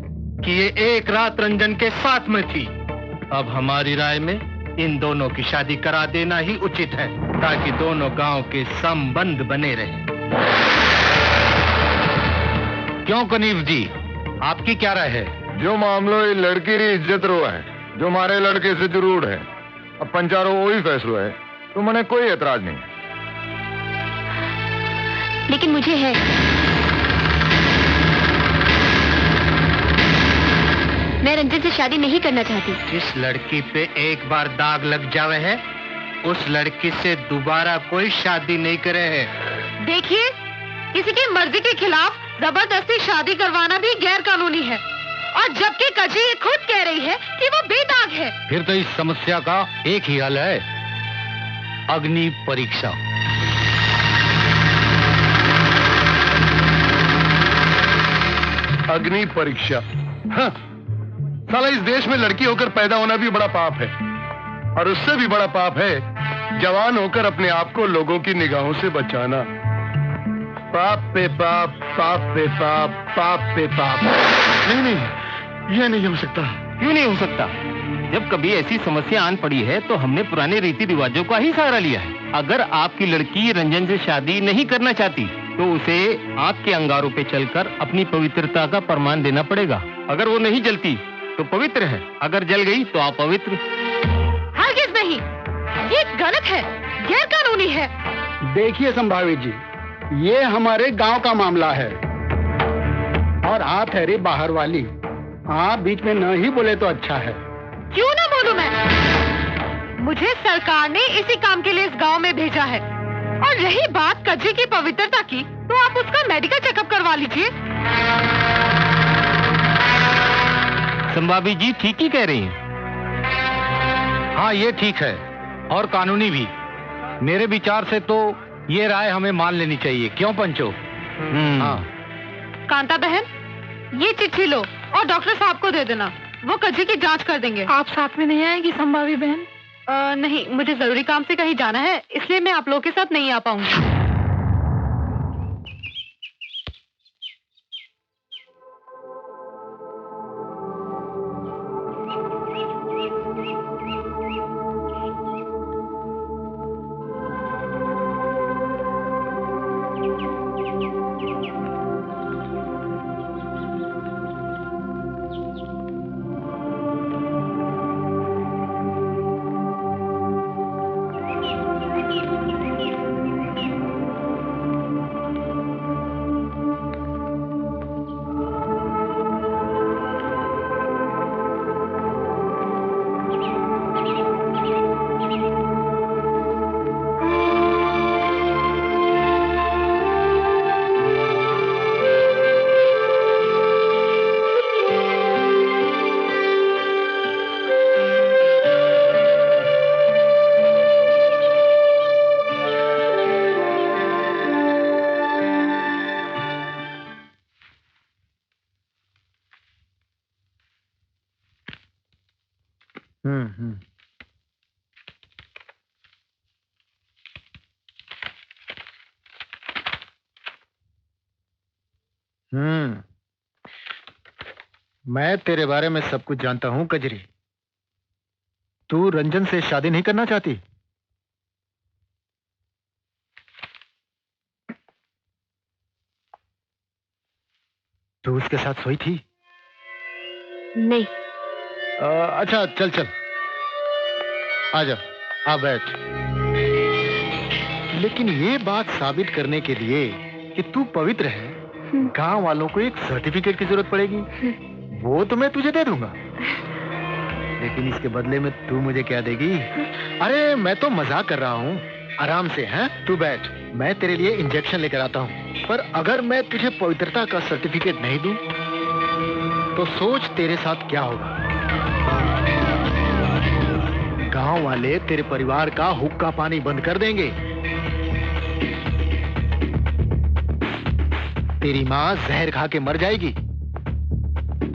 [SPEAKER 4] कि ये एक रात रंजन के साथ में थी। अब हमारी राय में इन दोनों की शादी करा देना ही उचित है ताकि दोनों गांव के संबंध बने रहे।
[SPEAKER 2] क्यों कनीफ जी, आपकी क्या राय है?
[SPEAKER 1] जो मामलो ये लड़की री इज्जत रो है, जो हमारे लड़के से जरूर है, अब पंचारो वही फैसलो है, तो मैंने कोई एतराज नहीं।
[SPEAKER 6] लेकिन मुझे है। मैं रंजन से शादी नहीं करना चाहती।
[SPEAKER 4] जिस लड़की पे एक बार दाग लग जावे है, उस लड़की से दोबारा कोई शादी नहीं करे है।
[SPEAKER 5] देखिए, किसी की मर्जी के खिलाफ जबरदस्ती शादी करवाना भी गैर कानूनी है, और जबकि कजरी खुद कह रही है कि वो बेदाग है।
[SPEAKER 2] फिर तो इस समस्या का एक ही हल है, अग्नि परीक्षा।
[SPEAKER 1] अग्नि परीक्षा? हाँ, साला इस देश में लड़की होकर पैदा होना भी बड़ा पाप है, और उससे भी बड़ा पाप है जवान होकर अपने आप को लोगों की निगाहों से बचाना। पाप पे पाप, पाप पे पाप, पाप पे पाप। नहीं, यह नहीं हो सकता।
[SPEAKER 4] क्यों नहीं हो सकता? जब कभी ऐसी समस्या आन पड़ी है तो हमने पुराने रीति रिवाजों का ही सहारा लिया है। अगर आपकी लड़की रंजन से शादी नहीं करना चाहती तो उसे आग के अंगारों पे चलकर अपनी पवित्रता का प्रमाण देना पड़ेगा। अगर वो नहीं जलती तो पवित्र है, अगर जल गई तो अपवित्र।
[SPEAKER 5] हरगिज़ नहीं, ये गलत है, गैर कानूनी है।
[SPEAKER 8] देखिए संभावित जी, ये हमारे गांव का मामला है और आ ठहरी बाहर वाली। आप बीच में न ही बोले तो अच्छा है।
[SPEAKER 9] क्यों ना बोलूं मैं? मुझे सरकार ने इसी काम के लिए इस गांव में भेजा है। और रही बात कजरी की पवित्रता की, तो आप उसका मेडिकल चेकअप करवा लीजिए।
[SPEAKER 2] संभाबी जी ठीक ही कह रही हैं। हाँ ये ठीक है और कानूनी भी। मेरे विचार से तो ये राय हमें मान लेनी चाहिए, क्यों पंचो? हाँ।
[SPEAKER 9] कांता बहन, ये चिट्ठी लो और डॉक्टर साहब को दे देना, वो कजरी की जांच कर देंगे।
[SPEAKER 5] आप साथ में नहीं आएगी संभावी बहन?
[SPEAKER 9] नहीं, मुझे जरूरी काम से कहीं जाना है, इसलिए मैं आप लोगों के साथ नहीं आ पाऊंगी।
[SPEAKER 2] मैं तेरे बारे में सब कुछ जानता हूं कजरी। तू रंजन से शादी नहीं करना चाहती? तू उसके साथ सोई थी?
[SPEAKER 6] नहीं।
[SPEAKER 2] अच्छा चल चल, आजा, आ बैठ। लेकिन ये बात साबित करने के लिए कि तू पवित्र है, गांव वालों को एक सर्टिफिकेट की जरूरत पड़ेगी। वो तो मैं तुझे दे दूंगा, लेकिन इसके बदले में तू मुझे क्या देगी? अरे मैं तो मजाक कर रहा हूँ, आराम से। हैं, तू बैठ, मैं तेरे लिए इंजेक्शन लेकर आता हूँ। पर अगर मैं तुझे पवित्रता का सर्टिफिकेट नहीं दूं, तो सोच तेरे साथ क्या होगा। गांव वाले तेरे परिवार का हुक्का पानी बंद कर देंगे। तेरी माँ जहर खा के मर जाएगी।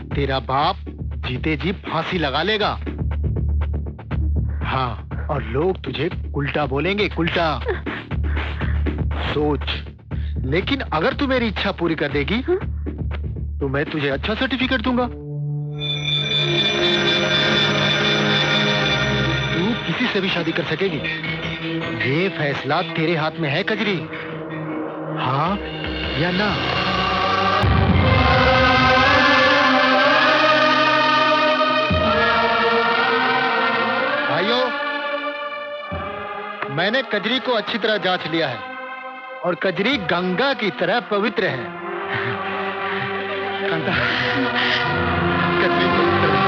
[SPEAKER 2] तेरा बाप जीते जी फांसी लगा लेगा। हाँ, और लोग तुझे उल्टा बोलेंगे, उल्टा। सोच, लेकिन अगर तू मेरी इच्छा पूरी कर देगी तो मैं तुझे अच्छा सर्टिफिकेट दूंगा। तू किसी से भी शादी कर सकेगी। ये फैसला तेरे हाथ में है कजरी, हाँ या ना। भाइयों, मैंने कजरी को अच्छी तरह जांच लिया है और कजरी गंगा की तरह पवित्र है।
[SPEAKER 8] कजरी पवित्र है।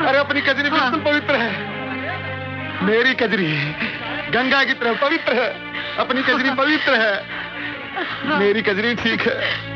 [SPEAKER 8] अरे अपनी कजरी बिल्कुल पवित्र है। मेरी कजरी गंगा की तरह पवित्र है। अपनी कजरी पवित्र है। मेरी कजरी ठीक है।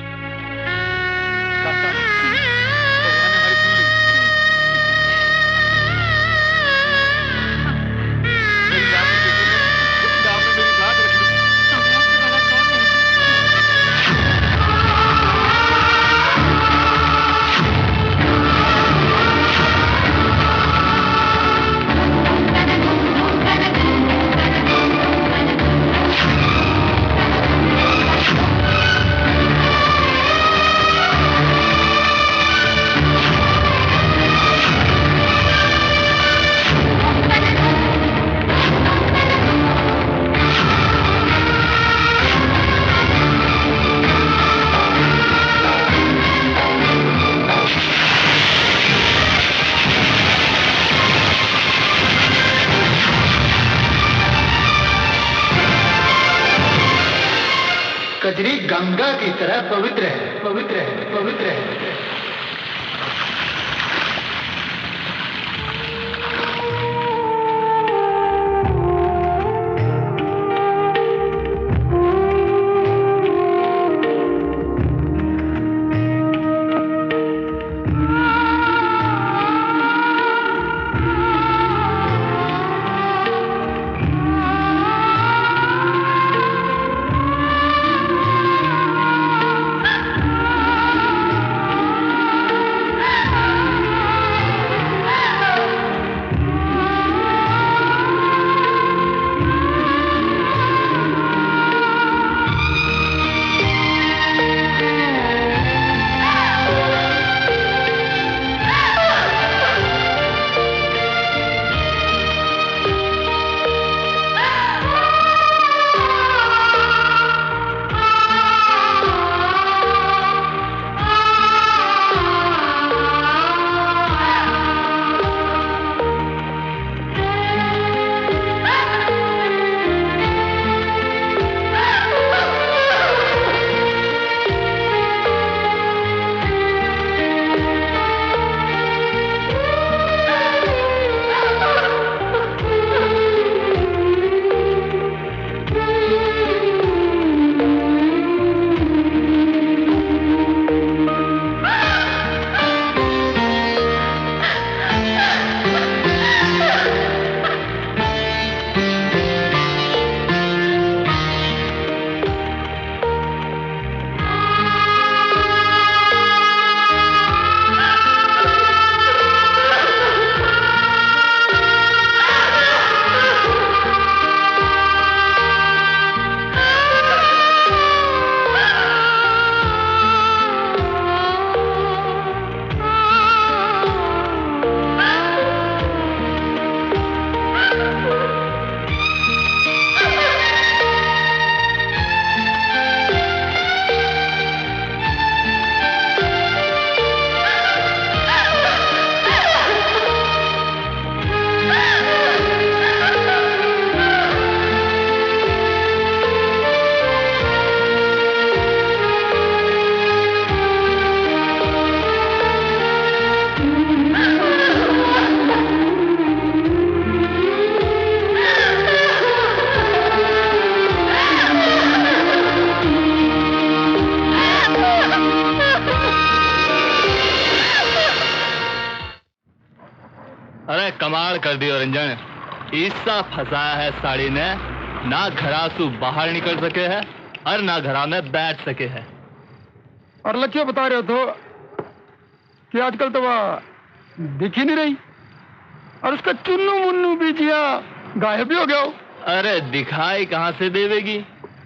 [SPEAKER 8] कजरी गंगा की तरह पवित्र है, पवित्र है, पवित्र है।
[SPEAKER 3] कमाल कर दियो रंजन, ऐसा फंसाया है साड़ी ने, ना घरासू बाहर निकल सके है और ना घरा में बैठ सके है।
[SPEAKER 8] और लक्ष्य बता रहे हो तो कि आजकल तो वह दिख ही नहीं रही, और उसका चुन्नू मुन्नू बीजिया गायब भी हो गया हो।
[SPEAKER 3] अरे दिखाई कहाँ से देवेगी,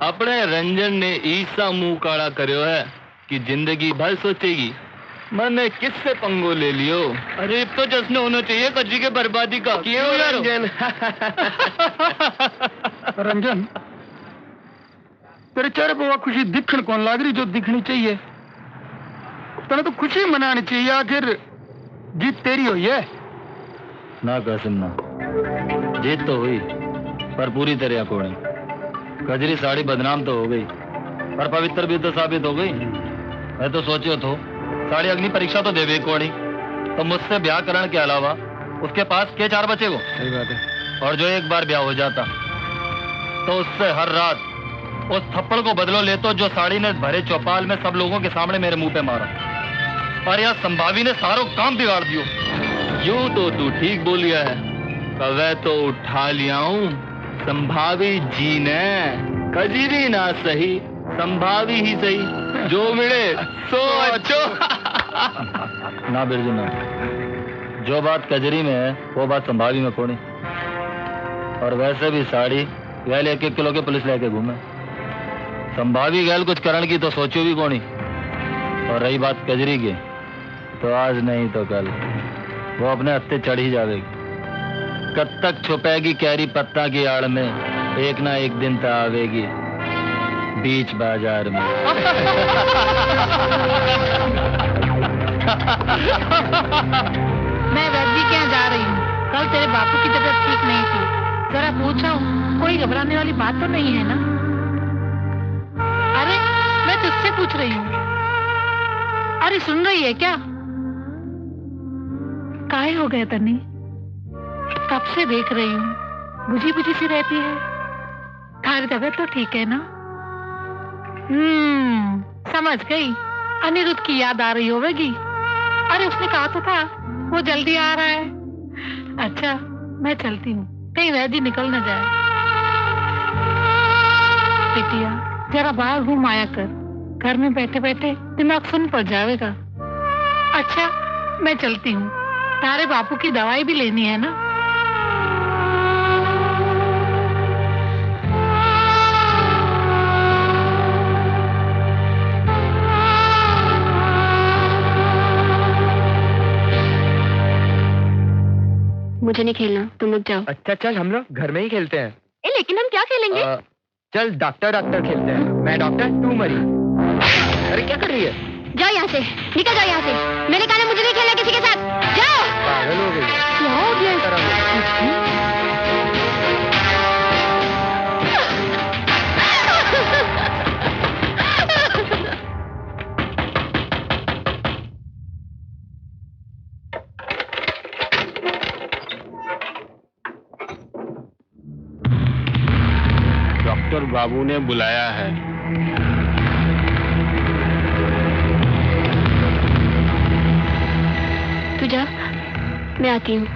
[SPEAKER 3] अपने रंजन ने ऐसा मुंह काड़ा करो है कि जिंदगी भर सोचेगी मैंने किससे पंगो ले लियो। अरे तो जश्न होना चाहिए कच्ची के बर्बादी का। क्यों रंजन?
[SPEAKER 8] रंजन तेरे चेहरे पर वह खुशी दिखण कौन लाग रही जो दिखनी चाहिए। तने तो खुशी मनानी चाहिए, आखिर जीत तेरी हुई है
[SPEAKER 12] ना कासिम ना। जीत तो हुई पर पूरी तरह कोनी। कजरी साड़ी बदनाम तो हो गई पर पवित्र भी तो साबित हो गई। मैं तो सोचो तो साड़ी अग्नि परीक्षा तो देवे कोनी, तो मुझसे ब्याह करने के अलावा उसके पास के चार बचे को।
[SPEAKER 8] सही बात है।
[SPEAKER 12] और जो एक बार ब्याह हो जाता तो उससे हर रात उस थप्पड़ को बदलो ले तो जो साड़ी ने भरे चौपाल में सब लोगों के सामने मेरे मुंह पे मारा। और यह संभावी ने सारों काम बिगाड़ दियो।
[SPEAKER 3] यूं तो तू ठीक बोलिया है, कवे तो उठा लिया हूं संभावी जी ने। कजरी ना सही संभावी ही सही, जो मिले सो अच्छो।
[SPEAKER 12] ना बिरजू ना, जो बात कजरी में है वो बात संभावी में कोनी। और वैसे भी साड़ी गैल 1-1 किलो के पुलिस लेके घूमे, संभावी गैल कुछ करण की तो सोचो भी कोनी। और रही बात कजरी की, तो आज नहीं तो कल वो अपने हत्थे चढ़ ही जावेगी। कब तक छुपेगी कैरी पत्ता की आड़ में, एक ना एक दिन तो आवेगी बीच बाजार में।
[SPEAKER 5] मैं वैद्य के यहाँ जा रही हूँ, कल तेरे बापू की तबीयत ठीक नहीं थी, जरा पूछा हूँ, कोई घबराने वाली बात तो नहीं है ना? अरे अरे सुन रही है क्या? काय हो गया तन्नी? कब से देख रही हूँ, बुझी बुझी सी रहती है। तुम्हारी तबीयत तो ठीक है ना? समझ गई, अनिरुद्ध की याद आ रही होगी। अरे उसने कहा तो था वो जल्दी आ रहा है। अच्छा मैं चलती हूँ, कहीं वैदी निकल न जाए। बिटिया जरा बाहर घूम आया कर, घर में बैठे बैठे दिमाग सुन पड़ जाएगा। अच्छा मैं चलती हूँ, तारे बापू की दवाई भी लेनी है ना।
[SPEAKER 6] मुझे नहीं खेलना, तुम लोग जाओ।
[SPEAKER 7] अच्छा चल हम लोग घर में ही खेलते हैं।
[SPEAKER 6] लेकिन हम क्या खेलेंगे?
[SPEAKER 7] चल डॉक्टर डॉक्टर खेलते हैं। मैं डॉक्टर तू मरीज। अरे क्या कर रही है?
[SPEAKER 6] जाओ यहाँ से, निकल जाओ यहाँ से। मैंने कहा मुझे नहीं खेलना किसी के साथ, जाओ।
[SPEAKER 7] पागल हो गई है।
[SPEAKER 6] क्या हो गया?
[SPEAKER 11] डॉक्टर बाबू ने बुलाया है।
[SPEAKER 6] तू जा, मैं आती हूँ।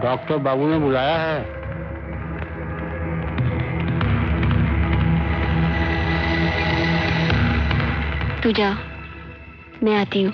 [SPEAKER 11] डॉक्टर बाबू ने बुलाया है।
[SPEAKER 6] तू जा, मैं आती हूँ।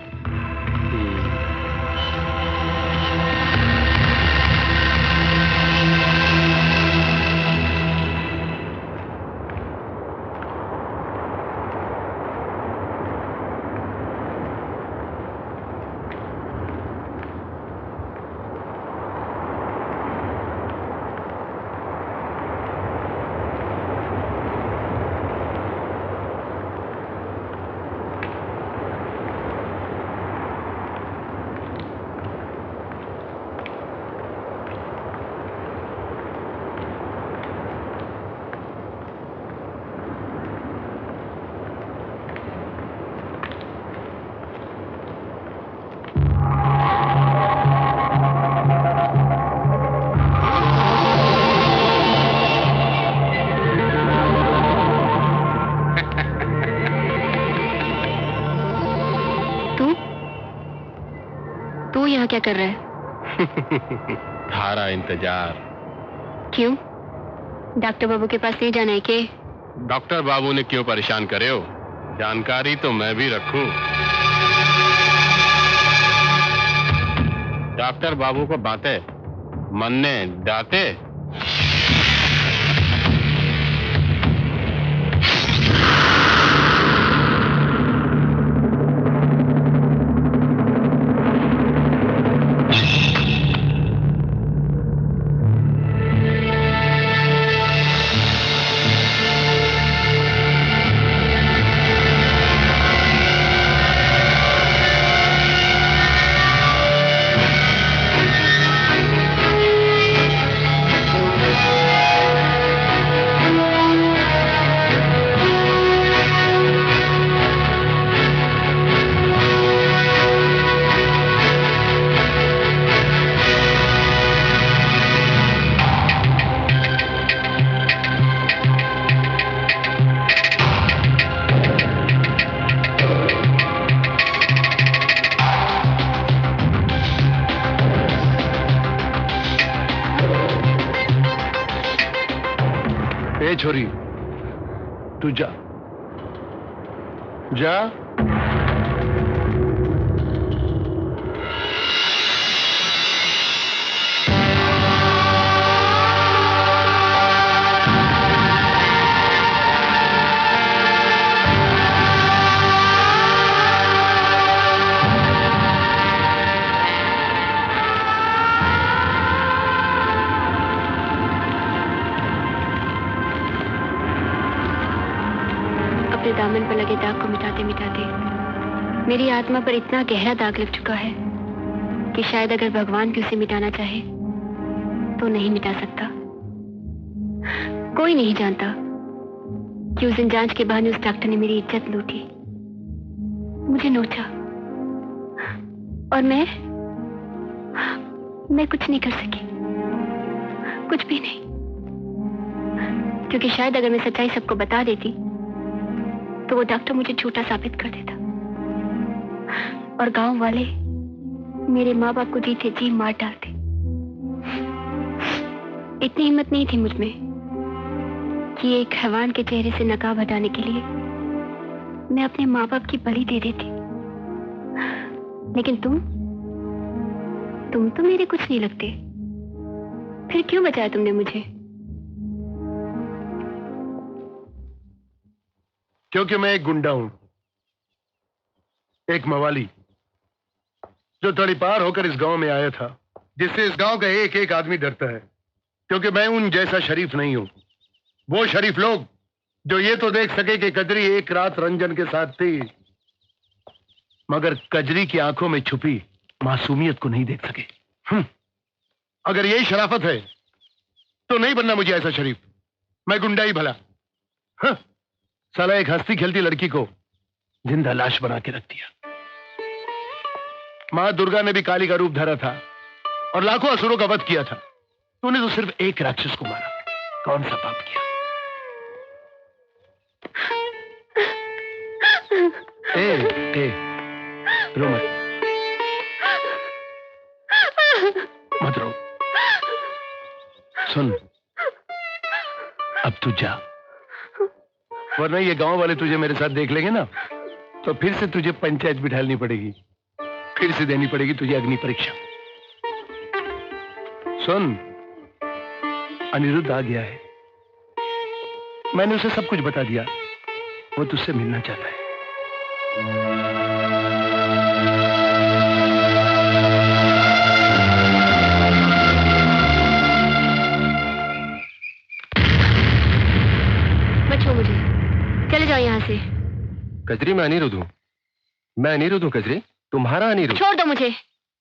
[SPEAKER 6] यहाँ क्या कर रहा है?
[SPEAKER 11] थारा इंतजार।
[SPEAKER 6] क्यों? डॉक्टर बाबू के पास नहीं जाना है के?
[SPEAKER 11] डॉक्टर बाबू ने क्यों परेशान करे हो? जानकारी तो मैं भी रखूं। डॉक्टर बाबू को बातें मनने दाते।
[SPEAKER 1] छोरी, तू जा जा।
[SPEAKER 6] अपने दामन पर लगे दाग को मिटाते मिटाते मेरी आत्मा पर इतना गहरा दाग लग चुका है कि शायद अगर भगवान भी उसे मिटाना चाहे तो नहीं मिटा सकता। कोई नहीं जानता कि उस दिन जांच के बहाने उस डॉक्टर ने मेरी इज्जत लूटी, मुझे नोचा, और मैं कुछ नहीं कर सकी, कुछ भी नहीं, क्योंकि शायद अगर मैं सच्चाई सबको बता देती तो वो डॉक्टर मुझे झूठा साबित कर देता और गांव वाले मेरे माँ बाप को जीते जी मार डालते। इतनी हिम्मत नहीं थी मुझ में कि एक हैवान के चेहरे से नकाब हटाने के लिए मैं अपने माँ बाप की बलि दे देती। लेकिन तुम तो मेरे कुछ नहीं लगते, फिर क्यों बचाया तुमने मुझे?
[SPEAKER 1] क्योंकि मैं एक गुंडा हूं, एक मवाली जो तड़ीपार होकर इस गांव में आया था, जिससे इस गांव का एक एक आदमी डरता है। क्योंकि मैं उन जैसा शरीफ नहीं हूं। वो शरीफ लोग जो ये तो देख सके कि कजरी एक रात रंजन के साथ थी, मगर कजरी की आंखों में छुपी मासूमियत को नहीं देख सके। अगर यही शराफत है तो नहीं बनना मुझे ऐसा शरीफ। मैं गुंडा ही भला। साला एक हंसती खेलती लड़की को जिंदा लाश बना के रख दिया। मां दुर्गा ने भी काली का रूप धरा था और लाखों असुरों का वध किया था। तूने तो सिर्फ एक राक्षस को मारा। कौन सा पाप किया? ए, रो मत रो। सुन, अब तू जा, वरना ये गांव वाले तुझे मेरे साथ देख लेंगे ना, तो फिर से तुझे पंचायत बिठालनी पड़ेगी, फिर से देनी पड़ेगी तुझे अग्नि परीक्षा। सुन, अनिरुद्ध आ गया है, मैंने उसे सब कुछ बता दिया। वो तुझसे मिलना चाहता है।
[SPEAKER 6] बचो मुझे, चले जाओ यहाँ से।
[SPEAKER 11] कजरी, मैं अनिरुद्ध हूँ। मैं अनिरुद्ध हूँ कजरी, तुम्हारा अनिरुद्ध।
[SPEAKER 6] छोड़ दो मुझे,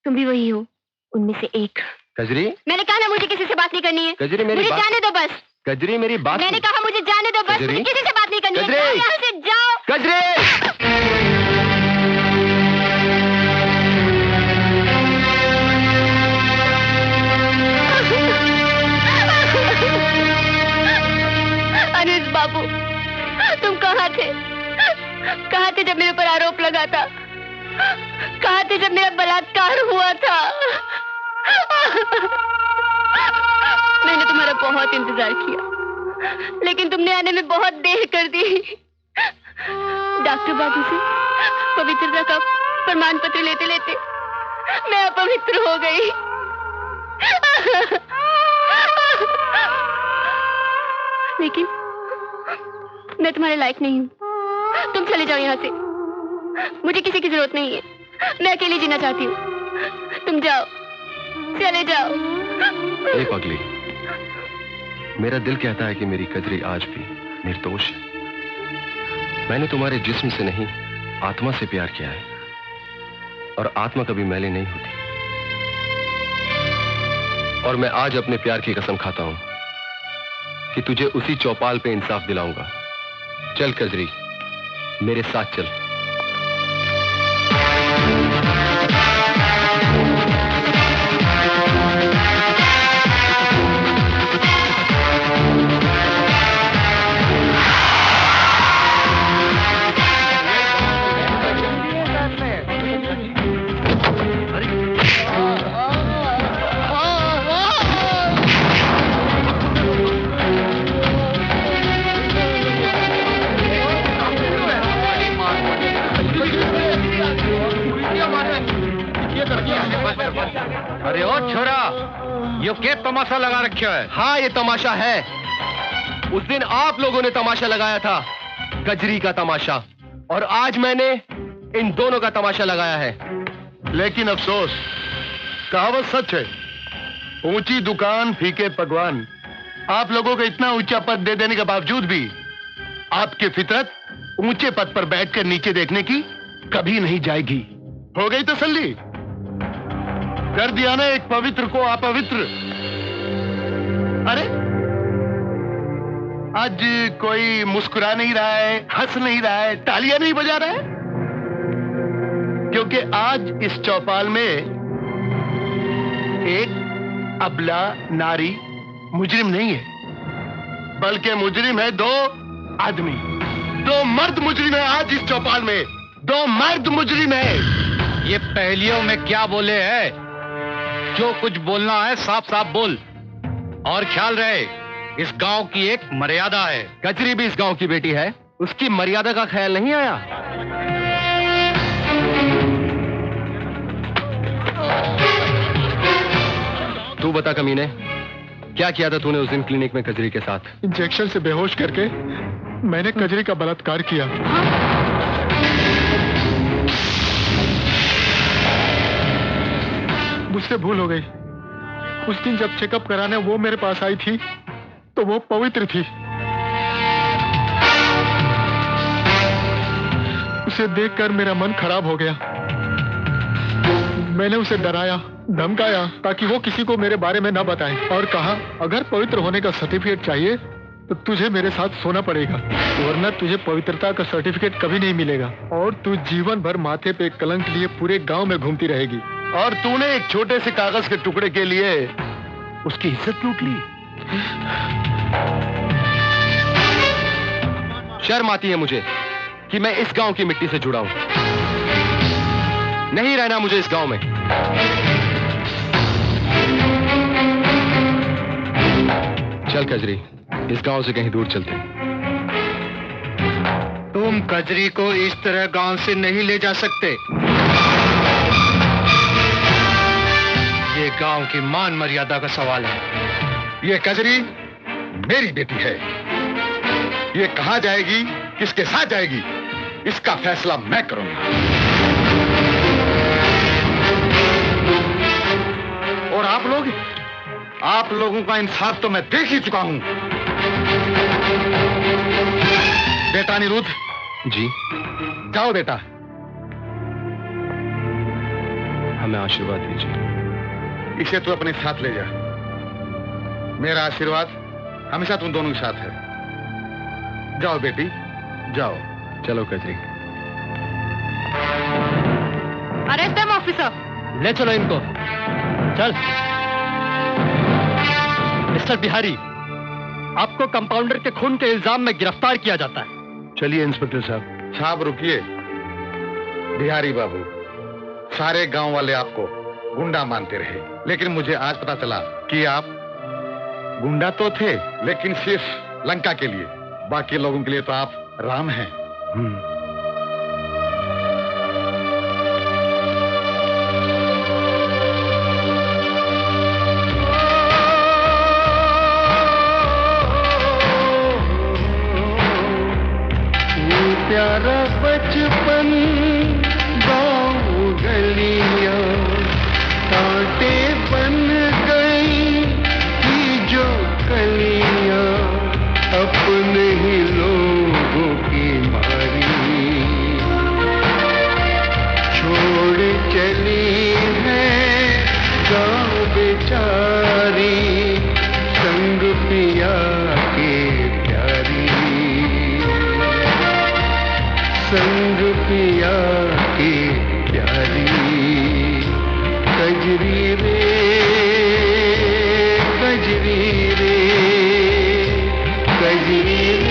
[SPEAKER 6] तुम भी वही हो, उनमें से एक।
[SPEAKER 11] कजरी,
[SPEAKER 6] मैंने कहा ना मुझे किसी से बात नहीं करनी है।
[SPEAKER 11] कजरी मेरी
[SPEAKER 6] मुझे
[SPEAKER 11] बात
[SPEAKER 6] जाने दो बस।
[SPEAKER 11] कजरी मेरी बात।
[SPEAKER 6] मैंने कहा मुझे जाने दो बस, मुझे किसी से बात नहीं करनी है। जाओ यहाँ से, जाओ।
[SPEAKER 11] कजरी!
[SPEAKER 6] अनिल बाबू, तुम कहाँ थे? कहाँ थे जब मेरे ऊपर आरोप लगा था? कहाँ थे जब मेरा बलात्कार हुआ था? मैंने तुम्हारा बहुत इंतजार किया, लेकिन तुमने आने में बहुत देर कर दी। डॉक्टर बाबू से पवित्रता का प्रमाण पत्र लेते लेते मैं अपवित्र हो गई। लेकिन मैं तुम्हारे लायक नहीं हूँ। तुम चले जाओ यहाँ से, मुझे किसी की जरूरत नहीं है। मैं अकेली जीना चाहती हूँ। तुम जाओ, चले जाओ।
[SPEAKER 11] ए पगली, मेरा दिल कहता है कि मेरी कजरी आज भी निर्दोष है। मैंने तुम्हारे जिस्म से नहीं, आत्मा से प्यार किया है, और आत्मा कभी मैले नहीं होती। और मैं आज अपने प्यार की कसम खाता हूं कि तुझे उसी चौपाल पे इंसाफ दिलाऊंगा। चल कजरी, मेरे साथ चल।
[SPEAKER 2] अरे ओ छोरा, यो क्या तमाशा लगा रखा है?
[SPEAKER 11] हाँ, ये तमाशा है। उस दिन आप लोगों ने तमाशा लगाया था, कजरी का तमाशा, और आज मैंने इन दोनों का तमाशा लगाया है।
[SPEAKER 1] लेकिन अफसोस, कहावत सच है, ऊंची दुकान फीके पकवान। आप लोगों को इतना ऊंचा पद दे देने के बावजूद भी आपकी फितरत ऊंचे पद पर बैठकर नीचे देखने की कभी नहीं जाएगी। हो गई तसल्ली? कर दिया ना एक पवित्र को अपवित्र। अरे आज कोई मुस्कुरा नहीं रहा है, हंस नहीं रहा है, तालियां नहीं बजा रहा है, क्योंकि आज इस चौपाल में एक अबला नारी मुजरिम नहीं है, बल्कि मुजरिम है दो आदमी, दो मर्द मुजरिम है। आज इस चौपाल में दो मर्द मुजरिम है।
[SPEAKER 2] ये पहेलियों में क्या बोले है? जो कुछ बोलना है साफ साफ बोल, और ख्याल रहे इस गांव की एक मर्यादा है।
[SPEAKER 11] कजरी भी इस गांव की बेटी है, उसकी मर्यादा का ख्याल नहीं आया? तू बता कमीने, क्या किया था तूने उस दिन क्लिनिक में कजरी के साथ?
[SPEAKER 8] इंजेक्शन से बेहोश करके मैंने कजरी का बलात्कार किया। मुझसे भूल हो गई। उस दिन जब चेकअप कराने वो मेरे पास आई थी तो वो पवित्र थी। उसे देखकर मेरा मन खराब हो गया। मैंने उसे डराया, धमकाया ताकि वो किसी को मेरे बारे में न बताए, और कहा अगर पवित्र होने का सर्टिफिकेट चाहिए तो तुझे मेरे साथ सोना पड़ेगा, वरना तुझे पवित्रता का सर्टिफिकेट कभी नहीं मिलेगा और तू जीवन भर माथे पे कलंक लिए पूरे गांव में घूमती रहेगी।
[SPEAKER 1] और तूने एक छोटे से कागज के टुकड़े के लिए उसकी इज्जत लूट ली।
[SPEAKER 11] शर्म आती है मुझे कि मैं इस गांव की मिट्टी से जुड़ा हूं। नहीं रहना मुझे इस गांव में। चल कजरी, इस गांव से कहीं दूर चलते हैं।
[SPEAKER 2] तुम कजरी को इस तरह गांव से नहीं ले जा सकते। ये गांव की मान मर्यादा का सवाल है।
[SPEAKER 8] ये कजरी मेरी बेटी है। ये कहां जाएगी, किसके साथ जाएगी, इसका फैसला मैं करूंगा। और आप लोगों का इंसाफ तो मैं देख ही चुका हूं। बेटा अनिरुद्ध
[SPEAKER 11] जी,
[SPEAKER 8] जाओ बेटा,
[SPEAKER 11] हमें आशीर्वाद दीजिए।
[SPEAKER 8] इसे तू अपने साथ ले जा। मेरा आशीर्वाद हमेशा तुम दोनों के साथ है। जाओ बेटी, जाओ।
[SPEAKER 11] चलो कजरी।
[SPEAKER 5] Arrest them officer.
[SPEAKER 4] ले चलो इनको। चल। मिस्टर बिहारी, आपको कंपाउंडर के खून के इल्जाम में गिरफ्तार किया जाता है।
[SPEAKER 1] चलिए इंस्पेक्टर साहब।
[SPEAKER 8] साहब रुकिए। बिहारी बाबू, सारे गांव वाले आपको गुंडा मानते रहे, लेकिन मुझे आज पता चला कि आप गुंडा तो थे, लेकिन सिर्फ लंका के लिए, बाकी लोगों के लिए तो आप राम हैं।
[SPEAKER 10] प्यारा बचपन गाँव गलियां कांटे बन गई थी जो कलियां, अपने ही लोगों की मारी छोड़ चली है गाँव बेचारी, संग पिया के प्यारी, संग पिया की प्यारी। कजरी रे, कजरी रे, कजरी रे।